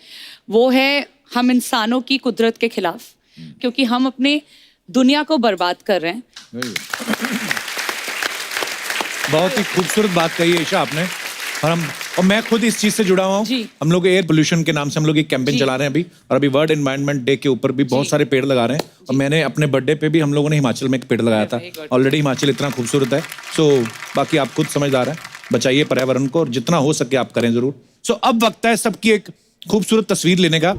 वो है हम इंसानों की कुदरत के खिलाफ क्योंकि हम अपने दुनिया को बर्बाद कर रहे हैं। बहुत ही खूबसूरत बात कही है ईशा आपने। और मैं खुद इस चीज से जुड़ा हुआ हूँ। हम लोग एयर पोल्यूशन के नाम से हम लोग एक कैंपेन चला रहे हैं अभी, और अभी वर्ल्ड एनवायरनमेंट डे के ऊपर भी बहुत सारे पेड़ लगा रहे हैं। और मैंने अपने बर्थडे पे भी हम लोगों ने हिमाचल में एक पेड़ लगाया था। ऑलरेडी हिमाचल इतना खूबसूरत है। सो बाकी आप खुद समझदार हैं, बचाइए पर्यावरण को और जितना हो सके आप करें जरूर। सो अब वक्त है सबकी एक खूबसूरत तस्वीर लेने का।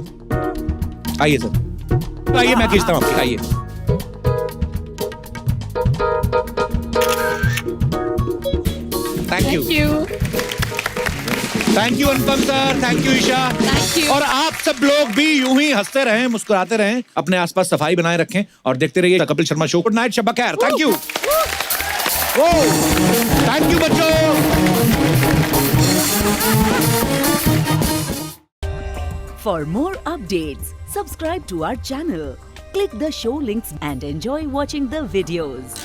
आइए सर, आइए मैं खींचता हूँ आपकी, आइए। Thank you thank you Anupam sir, thank you Esha. और आप सब लोग भी यूं ही हंसते रहें, मुस्कुराते रहें, अपने आसपास सफाई बनाए रखें और देखते रहिए Kapil Sharma show. Good night, शब्बा खैर। थैंक यू, थैंक यू बच्चों। For more updates, subscribe to our channel, click the show links and enjoy watching the videos.